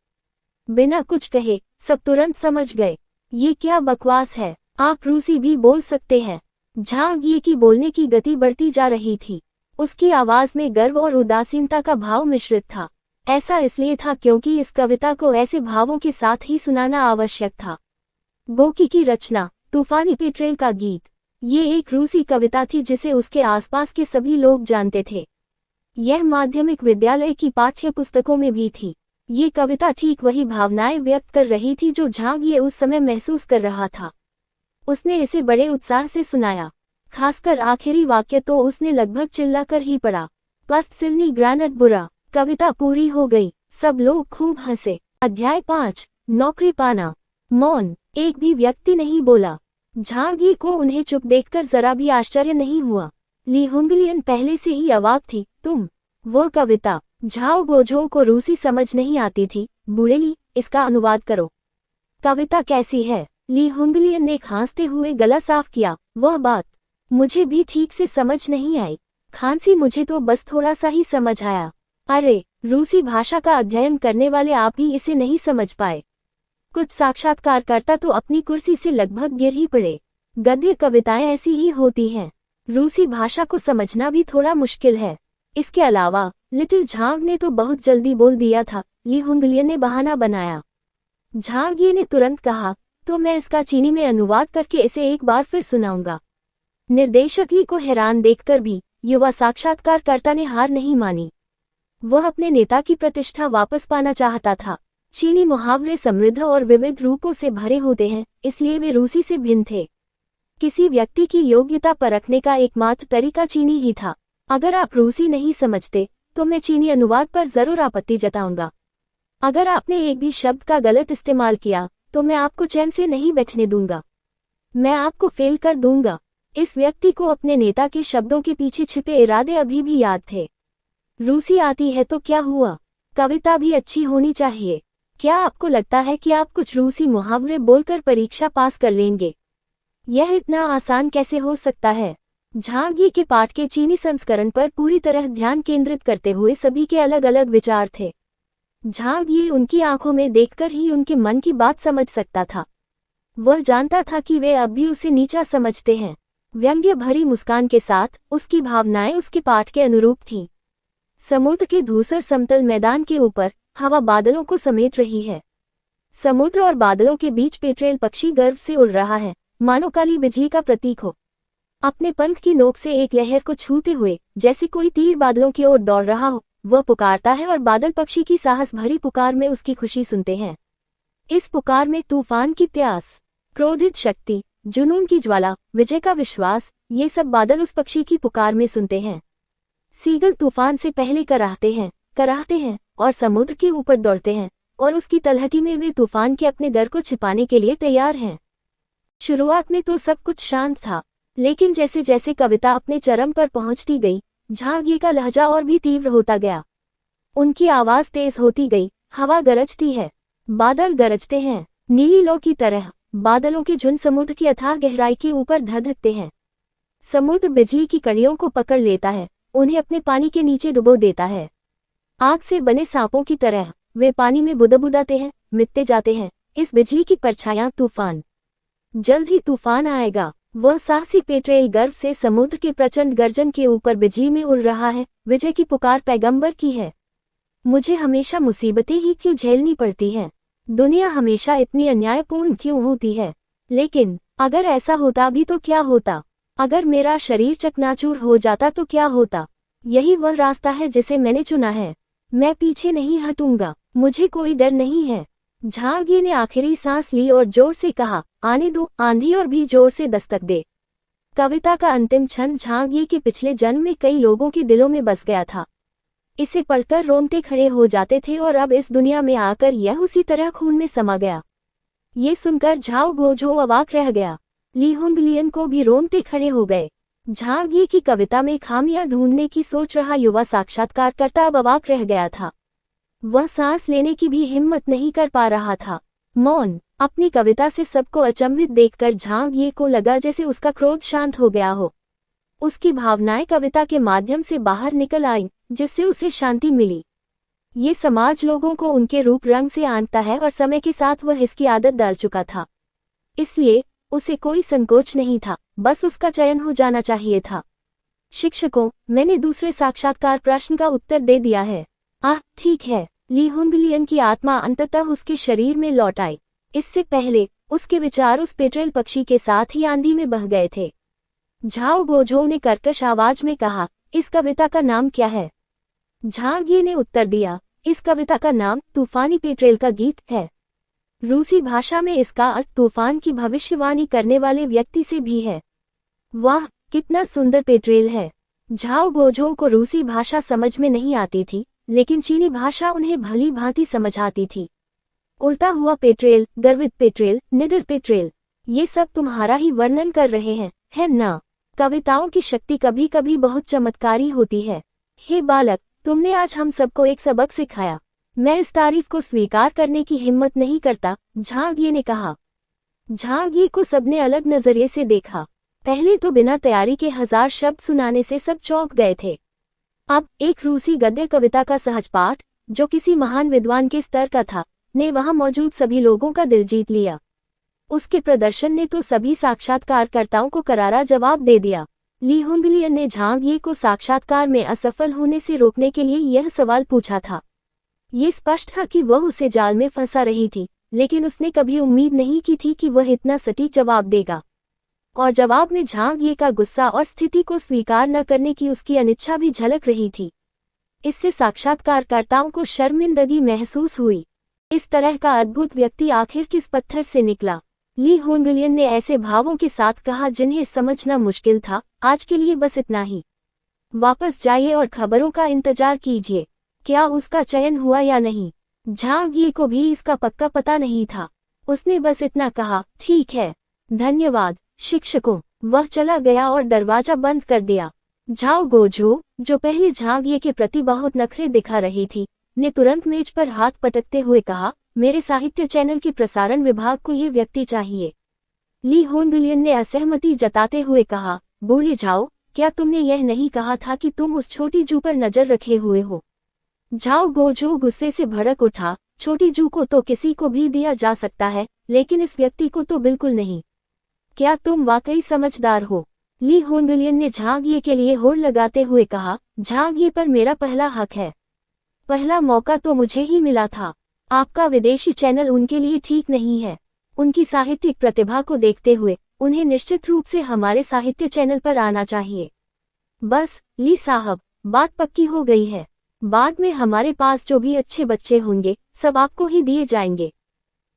A: बिना कुछ कहे सब तुरंत समझ गए, ये क्या बकवास है? आप रूसी भी बोल सकते हैं। झांग ये की बोलने की गति बढ़ती जा रही थी। उसकी आवाज में गर्व और उदासीनता का भाव मिश्रित था। ऐसा इसलिए था क्योंकि इस कविता को ऐसे भावों के साथ ही सुनाना आवश्यक था। गोकी की रचना, तूफानी पेट्रेल का गीत, ये एक रूसी कविता थी जिसे उसके आसपास के सभी लोग जानते थे। यह माध्यमिक विद्यालय की पाठ्य पुस्तकों में भी थी। ये कविता ठीक वही भावनाएं व्यक्त कर रही थी जो झांग ये उस समय महसूस कर रहा था। उसने इसे बड़े उत्साह से सुनाया। खासकर आखिरी वाक्य तो उसने लगभग चिल्लाकर ही पढ़ा। पस्ट सिल्नी ग्रानट बुरा। कविता पूरी हो गई। सब लोग खूब हंसे। अध्याय 5, नौकरी पाना। मौन। एक भी व्यक्ति नहीं बोला। झांग ये को उन्हें चुप देखकर जरा भी आश्चर्य नहीं हुआ। ली होंगलियन पहले से ही अवाक थी। तुम? वो कविता। झाओ गोझो को रूसी समझ नहीं आती थी। बूढ़े ली, इसका अनुवाद करो। कविता कैसी है? ली होंगलियन ने खांसते हुए गला साफ किया। वह बात मुझे भी ठीक से समझ नहीं आई। खांसी मुझे तो बस थोड़ा सा ही समझ आया। अरे, रूसी भाषा का अध्ययन करने वाले आप ही इसे नहीं समझ पाए। कुछ साक्षात्कारकर्ता तो अपनी कुर्सी से लगभग गिर ही पड़े। गद्य कविताएं ऐसी ही होती हैं। रूसी भाषा को समझना भी थोड़ा मुश्किल है। इसके अलावा लिटिल झांग ने तो बहुत जल्दी बोल दिया था। ली होंगलियन ने बहाना बनाया। झांग ये ने तुरंत कहा, तो मैं इसका चीनी में अनुवाद करके इसे एक बार फिर सुनाऊंगा। निर्देशक ली को हैरान देखकर भी युवा साक्षात्कारकर्ता ने हार नहीं मानी। वह अपने नेता की प्रतिष्ठा वापस पाना चाहता था। चीनी मुहावरे समृद्ध और विविध रूपों से भरे होते हैं, इसलिए वे रूसी से भिन्न थे। किसी व्यक्ति की योग्यता परखने का एकमात्र तरीका चीनी ही था। अगर आप रूसी नहीं समझते तो मैं चीनी अनुवाद पर जरूर आपत्ति जताऊंगा। अगर आपने एक भी शब्द का गलत इस्तेमाल किया तो मैं आपको चैन से नहीं बैठने दूंगा। मैं आपको फेल कर दूंगा। इस व्यक्ति को अपने नेता के शब्दों के पीछे छिपे इरादे अभी भी याद थे। रूसी आती है तो क्या हुआ? कविता भी अच्छी होनी चाहिए। क्या आपको लगता है कि आप कुछ रूसी मुहावरे बोलकर परीक्षा पास कर लेंगे? यह इतना आसान कैसे हो सकता है? झांग ये के पाठ के चीनी संस्करण पर पूरी तरह ध्यान केंद्रित करते हुए सभी के अलग अलग विचार थे। झांग ये उनकी आंखों में देखकर ही उनके मन की बात समझ सकता था। वह जानता था कि वे अब भी उसे नीचा समझते हैं। व्यंग्य भरी मुस्कान के साथ उसकी भावनाएं उसके पाठ के अनुरूप थीं। समुद्र के धूसर समतल मैदान के ऊपर हवा बादलों को समेट रही है। समुद्र और बादलों के बीच पेट्रेल पक्षी गर्व से उड़ रहा है, मानो काली बिजली का प्रतीक हो। अपने पंख की नोक से एक लहर को छूते हुए जैसे कोई तीर बादलों की ओर दौड़ रहा हो, वह पुकारता है और बादल पक्षी की साहस भरी पुकार में उसकी खुशी सुनते हैं। इस पुकार में तूफान की प्यास, क्रोधित शक्ति, जुनून की ज्वाला, विजय का विश्वास, ये सब बादल उस पक्षी की पुकार में सुनते हैं। सीगल तूफान से पहले कराहते हैं और समुद्र के ऊपर दौड़ते हैं, और उसकी तलहटी में वे तूफान के अपने डर को छिपाने के लिए तैयार हैं। शुरुआत में तो सब कुछ शांत था, लेकिन जैसे जैसे कविता अपने चरम पर पहुंचती गई, झांग का लहजा और भी तीव्र होता गया। उनकी आवाज तेज होती गई। हवा गरजती है, बादल गरजते हैं, नीली लौ की तरह बादलों के झुंड समुद्र की अथाह गहराई के ऊपर धधकते हैं। समुद्र बिजली की कड़ियों को पकड़ लेता है, उन्हें अपने पानी के नीचे डुबो देता है। आग से बने सांपों की तरह वे पानी में बुदबुदाते हैं, मिटते जाते हैं। इस बिजली की परछायां तूफान। जल्द ही तूफान आएगा। वह साहसी पेट्रेल गर्व से समुद्र के प्रचंड गर्जन के ऊपर बिजली में उड़ रहा है। विजय की पुकार पैगंबर की है। मुझे हमेशा मुसीबतें ही क्यों झेलनी पड़ती हैं? दुनिया हमेशा इतनी अन्यायपूर्ण क्यों होती है? लेकिन अगर ऐसा होता भी तो क्या होता? अगर मेरा शरीर चकनाचूर हो जाता तो क्या होता? यही वह रास्ता है जिसे मैंने चुना है। मैं पीछे नहीं हटूंगा, मुझे कोई डर नहीं है। झांग ने आखिरी सांस ली और जोर से कहा, आने दो, आंधी और भी जोर से दस्तक दे। कविता का अंतिम छंद झांग के पिछले जन्म में कई लोगों के दिलों में बस गया था। इसे पढ़कर रोंगटे खड़े हो जाते थे और अब इस दुनिया में आकर यह उसी तरह खून में समा गया। ये सुनकर झाओ बोझो अवाक रह गया। ली हुंगलियन को भी रोंगटे खड़े हो गए। झांग की कविता में खामियां ढूंढने की सोच रहा युवा साक्षात्कारकर्ता अब अवाक रह गया था। वह सांस लेने की भी हिम्मत नहीं कर पा रहा था। मौन। अपनी कविता से सबको अचंभित देखकर झांग को लगा जैसे उसका क्रोध शांत हो गया हो। उसकी भावनाएं कविता के माध्यम से बाहर निकल आईं, जिससे उसे शांति मिली। ये समाज लोगों को उनके रूप रंग से आंकता है और समय के साथ वह इसकी आदत डाल चुका था। इसलिए उसे कोई संकोच नहीं था, बस उसका चयन हो जाना चाहिए था। शिक्षकों, मैंने दूसरे साक्षात्कार प्रश्न का उत्तर दे दिया है। ठीक है। ली हुंगलियन की आत्मा अंततः उसके शरीर में लौट आई। इससे पहले उसके विचार उस पेट्रेल पक्षी के साथ ही आंधी में बह गए थे। झाओ बोझो ने कर्कश आवाज में कहा, इस कविता का नाम क्या है? झांग ने उत्तर दिया, इस कविता का नाम तूफानी पेट्रेल का गीत है। रूसी भाषा में इसका अर्थ तूफान की भविष्यवाणी करने वाले व्यक्ति से भी है। वाह, कितना सुंदर पेट्रेल है। झाओ बोझो को रूसी भाषा समझ में नहीं आती थी, लेकिन चीनी भाषा उन्हें भली भांति समझ आती थी। उड़ता हुआ पेट्रेल, गर्वित पेट्रेल, निडर पेट्रेल, ये सब तुम्हारा ही वर्णन कर रहे हैं, है ना? कविताओं की शक्ति कभी कभी बहुत चमत्कारी होती है। हे बालक, तुमने आज हम सबको एक सबक सिखाया। मैं इस तारीफ को स्वीकार करने की हिम्मत नहीं करता, झांग ने कहा। झांग को सबने अलग नजरिए से देखा। पहले तो बिना तैयारी के 1000 शब्द सुनाने से सब चौंक गए थे। अब एक रूसी गद्य कविता का सहज पाठ, जो किसी महान विद्वान के स्तर का था, ने वहां मौजूद सभी लोगों का दिल जीत लिया। उसके प्रदर्शन ने तो सभी साक्षात्कारकर्ताओं को करारा जवाब दे दिया। ली हुंगलियन ने झांग को साक्षात्कार में असफल होने से रोकने के लिए यह सवाल पूछा था। ये स्पष्ट था कि वह उसे जाल में फंसा रही थी, लेकिन उसने कभी उम्मीद नहीं की थी कि वह इतना सटीक जवाब देगा। और जवाब में झांग का गुस्सा और स्थिति को स्वीकार न करने की उसकी अनिच्छा भी झलक रही थी। इससे साक्षात्कारकर्ताओं को शर्मिंदगी महसूस हुई। इस तरह का अद्भुत व्यक्ति आखिर किस पत्थर से निकला? ली हुंगलियन ने ऐसे भावों के साथ कहा जिन्हें समझना मुश्किल था, आज के लिए बस इतना ही। वापस जाइए और खबरों का इंतजार कीजिए। क्या उसका चयन हुआ या नहीं? झांग को भी इसका पक्का पता नहीं था। उसने बस इतना कहा, ठीक है, धन्यवाद शिक्षकों। वह चला गया और दरवाजा बंद कर दिया। झाओ बोझो, जो पहले झांग के प्रति बहुत नखरे दिखा रही थी, ने तुरंत मेज पर हाथ पटकते हुए कहा, मेरे साहित्य चैनल के प्रसारण विभाग को ये व्यक्ति चाहिए। ली हुंगलियन ने असहमति जताते हुए कहा, बूढ़े झाओ, क्या तुमने यह नहीं कहा था कि तुम उस छोटी जू पर नजर रखे हुए हो? झाओ गोझो गुस्से से भड़क उठा, छोटी जू को तो किसी को भी दिया जा सकता है, लेकिन इस व्यक्ति को तो बिल्कुल नहीं। क्या तुम वाकई समझदार हो? ली होनगुलियन ने झांग ये के लिए होड़ लगाते हुए कहा, झांग ये पर मेरा पहला हक है। पहला मौका तो मुझे ही मिला था। आपका विदेशी चैनल उनके लिए ठीक नहीं है। उनकी साहित्यिक प्रतिभा को देखते हुए उन्हें निश्चित रूप से हमारे साहित्य चैनल पर आना चाहिए। बस ली साहब, बात पक्की हो गई है। बाद में हमारे पास जो भी अच्छे बच्चे होंगे सब आपको ही दिए जाएंगे।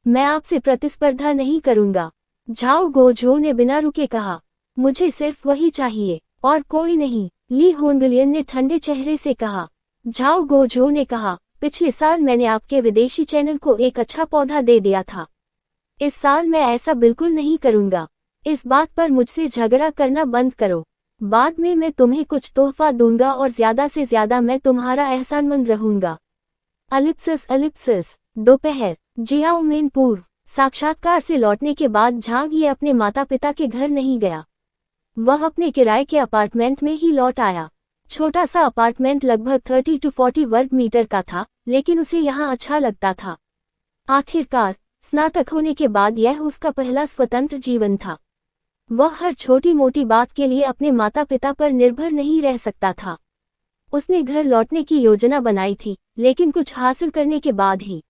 A: मैं आपसे प्रतिस्पर्धा नहीं करूंगा। झाओ गोझो ने बिना रुके कहा, मुझे सिर्फ वही चाहिए और कोई नहीं। ली होनगुलियन ने ठंडे चेहरे से कहा। झाओ गोझो ने कहा, पिछले साल मैंने आपके विदेशी चैनल को एक अच्छा पौधा दे दिया था। इस साल मैं ऐसा बिल्कुल नहीं करूंगा। इस बात पर मुझसे झगड़ा करना बंद करो। बाद में मैं तुम्हें कुछ तोहफा दूंगा और ज्यादा से ज्यादा मैं तुम्हारा एहसानमंद रहूंगा। अलिप्सिस दोपहर। जियाओ मिन पूर्व साक्षात्कार से लौटने के बाद झांग ये अपने माता पिता के घर नहीं गया। वह अपने किराए के अपार्टमेंट में ही लौट आया। छोटा सा अपार्टमेंट लगभग 30 to 40 वर्ग मीटर का था, लेकिन उसे यहाँ अच्छा लगता था। आखिरकार स्नातक होने के बाद यह उसका पहला स्वतंत्र जीवन था। वह हर छोटी मोटी बात के लिए अपने माता पिता पर निर्भर नहीं रह सकता था। उसने घर लौटने की योजना बनाई थी, लेकिन कुछ हासिल करने के बाद ही।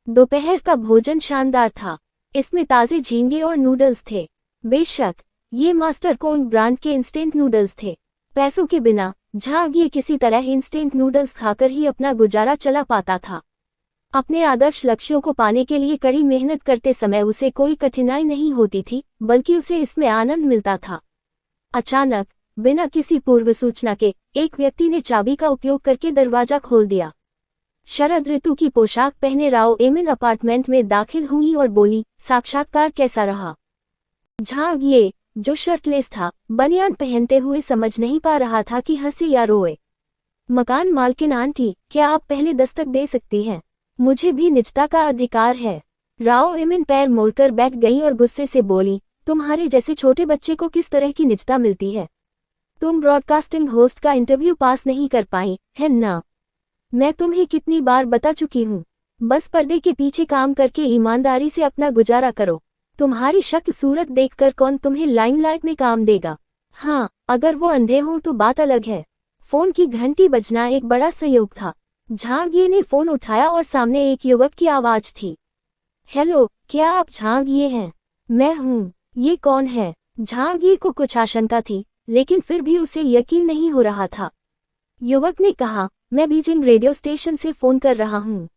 A: दोपहर का भोजन शानदार था। इसमें ताजे झींगे और नूडल्स थे। बेशक ये मास्टर कोन ब्रांड के इंस्टेंट नूडल्स थे। पैसों के बिना झांग ये किसी तरह इंस्टेंट नूडल्स खाकर ही अपना गुजारा चला पाता था। अपने आदर्श लक्ष्यों को पाने के लिए कड़ी मेहनत करते समय उसे कोई कठिनाई नहीं होती थी, बल्कि उसे इसमें आनंद मिलता था। अचानक बिना किसी पूर्व सूचना के एक व्यक्ति ने चाबी का उपयोग करके दरवाजा खोल दिया। शरद ऋतु की पोशाक पहने राव एमिन अपार्टमेंट में दाखिल हुई और बोली, साक्षात्कार कैसा रहा? झांग ये, जो शर्टलेस था, बनियान पहनते हुए समझ नहीं पा रहा था कि हंसे या रोए। मकान मालकिन आंटी, क्या आप पहले दस्तक दे सकती हैं? मुझे भी निजता का अधिकार है। राव एमिन पैर मोड़कर बैठ गई और गुस्से से बोली, तुम्हारे जैसे छोटे बच्चे को किस तरह की निजता मिलती है? तुम ब्रॉडकास्टिंग होस्ट का इंटरव्यू पास नहीं कर पाई, है ना? मैं तुम्हें कितनी बार बता चुकी हूँ, बस पर्दे के पीछे काम करके ईमानदारी से अपना गुजारा करो। तुम्हारी शक्ल सूरत देखकर कौन तुम्हें लाइमलाइट में काम देगा? हाँ, अगर वो अंधे हों तो बात अलग है। फोन की घंटी बजना एक बड़ा सहयोग था। झांग ये ने फोन उठाया और सामने एक युवक की आवाज थी। हेलो, क्या आप झांग ये हैं? मैं हूँ। ये कौन है? झांग ये को कुछ आशंका थी, लेकिन फिर भी उसे यकीन नहीं हो रहा था। युवक ने कहा, मैं बीजिंग रेडियो स्टेशन से फोन कर रहा हूँ।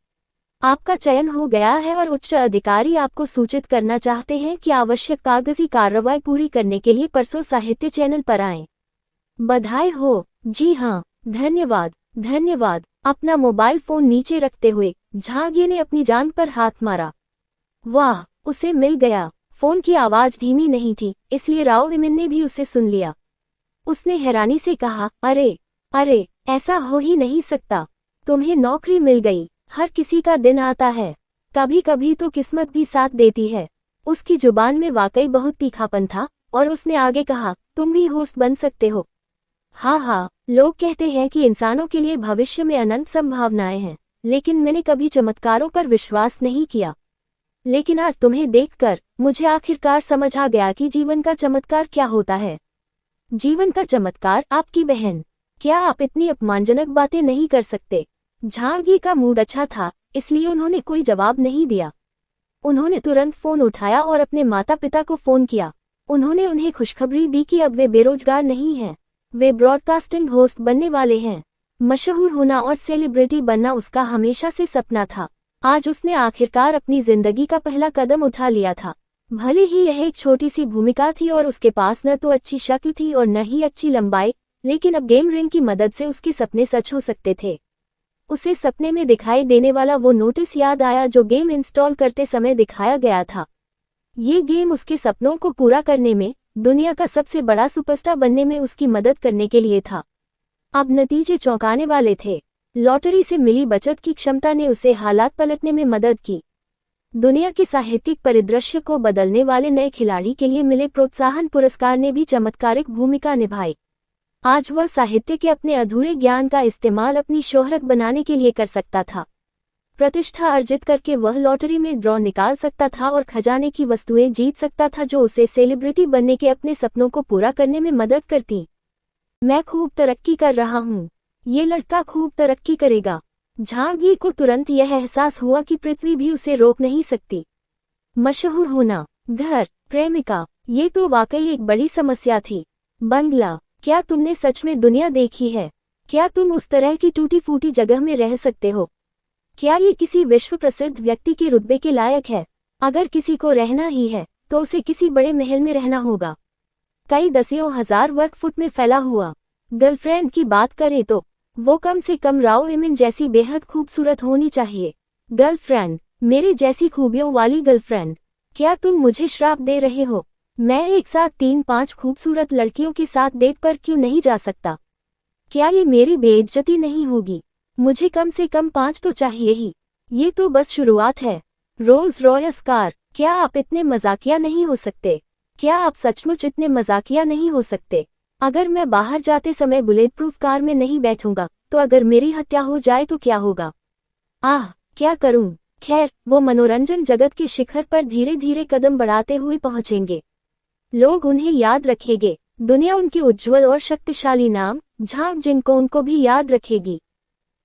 A: आपका चयन हो गया है और उच्च अधिकारी आपको सूचित करना चाहते हैं कि आवश्यक कागजी कार्रवाई पूरी करने के लिए परसों साहित्य चैनल पर आएं। बधाई हो। जी हाँ, धन्यवाद धन्यवाद। अपना मोबाइल फोन नीचे रखते हुए झांगे ने अपनी जान पर हाथ मारा। वाह, उसे मिल गया। फोन की आवाज धीमी नहीं थी, इसलिए राव विमिन ने भी उसे सुन लिया। उसने हैरानी से कहा, अरे अरे, ऐसा हो ही नहीं सकता। तुम्हें नौकरी मिल गई। हर किसी का दिन आता है, कभी कभी तो किस्मत भी साथ देती है। उसकी जुबान में वाकई बहुत तीखापन था और उसने आगे कहा, तुम भी होस्ट बन सकते हो। हाँ, लोग कहते हैं कि इंसानों के लिए भविष्य में अनंत संभावनाएं हैं, लेकिन मैंने कभी चमत्कारों पर विश्वास नहीं किया। लेकिन आज तुम्हें देखकर मुझे आखिरकार समझ आ गया कि जीवन का चमत्कार क्या होता है। जीवन का चमत्कार आपकी बहन। क्या आप इतनी अपमानजनक बातें नहीं कर सकते? झांगी का मूड अच्छा था, इसलिए उन्होंने कोई जवाब नहीं दिया। उन्होंने तुरंत फोन उठाया और अपने माता पिता को फोन किया। उन्होंने उन्हें खुशखबरी दी कि अब वे बेरोजगार नहीं हैं। वे ब्रॉडकास्टिंग होस्ट बनने वाले हैं। मशहूर होना और सेलिब्रिटी बनना उसका हमेशा से सपना था। आज उसने आखिरकार अपनी जिंदगी का पहला कदम उठा लिया था। भले ही यह एक छोटी सी भूमिका थी और उसके पास न तो अच्छी शक्ल थी और न ही अच्छी लंबाई, लेकिन अब गेम रिंग की मदद से उसके सपने सच हो सकते थे। उसे सपने में दिखाई देने वाला वो नोटिस याद आया जो गेम इंस्टॉल करते समय दिखाया गया था। ये गेम उसके सपनों को पूरा करने में, दुनिया का सबसे बड़ा सुपरस्टार बनने में उसकी मदद करने के लिए था। अब नतीजे चौंकाने वाले थे। लॉटरी से मिली बचत की क्षमता ने उसे हालात पलटने में मदद की। दुनिया के साहित्यिक परिदृश्य को बदलने वाले नए खिलाड़ी के लिए मिले प्रोत्साहन पुरस्कार ने भी चमत्कारिक भूमिका निभाई। आज वह साहित्य के अपने अधूरे ज्ञान का इस्तेमाल अपनी शोहरत बनाने के लिए कर सकता था। प्रतिष्ठा अर्जित करके वह लॉटरी में ड्रॉ निकाल सकता था और खजाने की वस्तुएं जीत सकता था जो उसे सेलिब्रिटी बनने के अपने सपनों को पूरा करने में मदद करती। मैं खूब तरक्की कर रहा हूँ, ये लड़का खूब तरक्की करेगा। झांग यी को तुरंत यह एहसास हुआ कि पृथ्वी भी उसे रोक नहीं सकती। मशहूर होना, घर, प्रेमिका, ये तो वाकई एक बड़ी समस्या थी। बंगला, क्या तुमने सच में दुनिया देखी है? क्या तुम उस तरह की टूटी फूटी जगह में रह सकते हो? क्या ये किसी विश्व प्रसिद्ध व्यक्ति के रुतबे के लायक है? अगर किसी को रहना ही है तो उसे किसी बड़े महल में रहना होगा, कई दसियों हजार वर्ग फुट में फैला हुआ। गर्लफ्रेंड की बात करें तो वो कम से कम राव एमिन जैसी बेहद खूबसूरत होनी चाहिए। गर्लफ्रेंड, मेरे जैसी खूबियों वाली गर्लफ्रेंड। क्या तुम मुझे श्राप दे रहे हो? मैं एक साथ 3-5 खूबसूरत लड़कियों के साथ डेट पर क्यों नहीं जा सकता? क्या ये मेरी बेइज्जती नहीं होगी? मुझे कम से कम 5 तो चाहिए ही। ये तो बस शुरुआत है। रोल्स रॉयस कार, क्या आप इतने मजाकिया नहीं हो सकते? क्या आप सचमुच इतने मजाकिया नहीं हो सकते? अगर मैं बाहर जाते समय बुलेट प्रूफ कार में नहीं बैठूंगा तो अगर मेरी हत्या हो जाए तो क्या होगा? आह, क्या करूं? खैर, वो मनोरंजन जगत के शिखर पर धीरे धीरे कदम बढ़ाते हुए पहुंचेंगे। लोग उन्हें याद रखेंगे। दुनिया उनके उज्जवल और शक्तिशाली नाम झांग जिनको उनको भी याद रखेगी।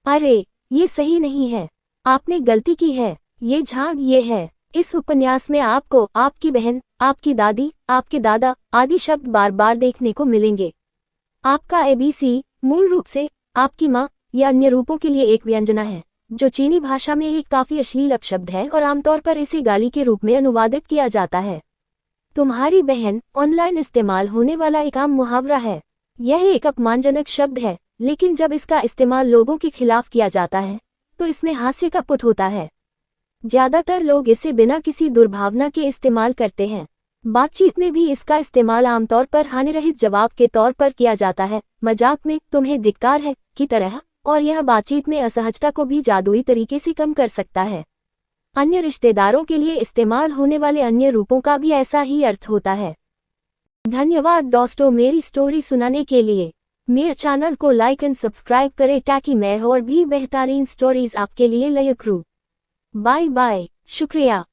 A: अरे, ये सही नहीं है। आपने गलती की है। ये झांग ये है। इस उपन्यास में आपको आपकी बहन, आपकी दादी, आपके दादा आदि शब्द बार बार देखने को मिलेंगे। आपका एबीसी मूल रूप से आपकी माँ या अन्य रूपों के लिए एक व्यंजना है, जो चीनी भाषा में एक काफी अश्लील अपशब्द है और आमतौर पर इसे गाली के रूप में अनुवादित किया जाता है। तुम्हारी बहन ऑनलाइन इस्तेमाल होने वाला एक आम मुहावरा है। यह एक अपमानजनक शब्द है, लेकिन जब इसका इस्तेमाल लोगों के खिलाफ किया जाता है तो इसमें हास्य का पुट होता है। ज्यादातर लोग इसे बिना किसी दुर्भावना के इस्तेमाल करते हैं। बातचीत में भी इसका इस्तेमाल आमतौर पर हानिरहित जवाब के तौर पर किया जाता है, मजाक में तुम्हें धिक्कार है की तरह, और यह बातचीत में असहजता को भी जादुई तरीके से कम कर सकता है। अन्य रिश्तेदारों के लिए इस्तेमाल होने वाले अन्य रूपों का भी ऐसा ही अर्थ होता है। धन्यवाद दोस्तों मेरी स्टोरी सुनाने के लिए। मेरे चैनल को लाइक एंड सब्सक्राइब करें ताकि मैं और भी बेहतरीन स्टोरीज आपके लिए लेकर आऊं। बाय बाय, शुक्रिया।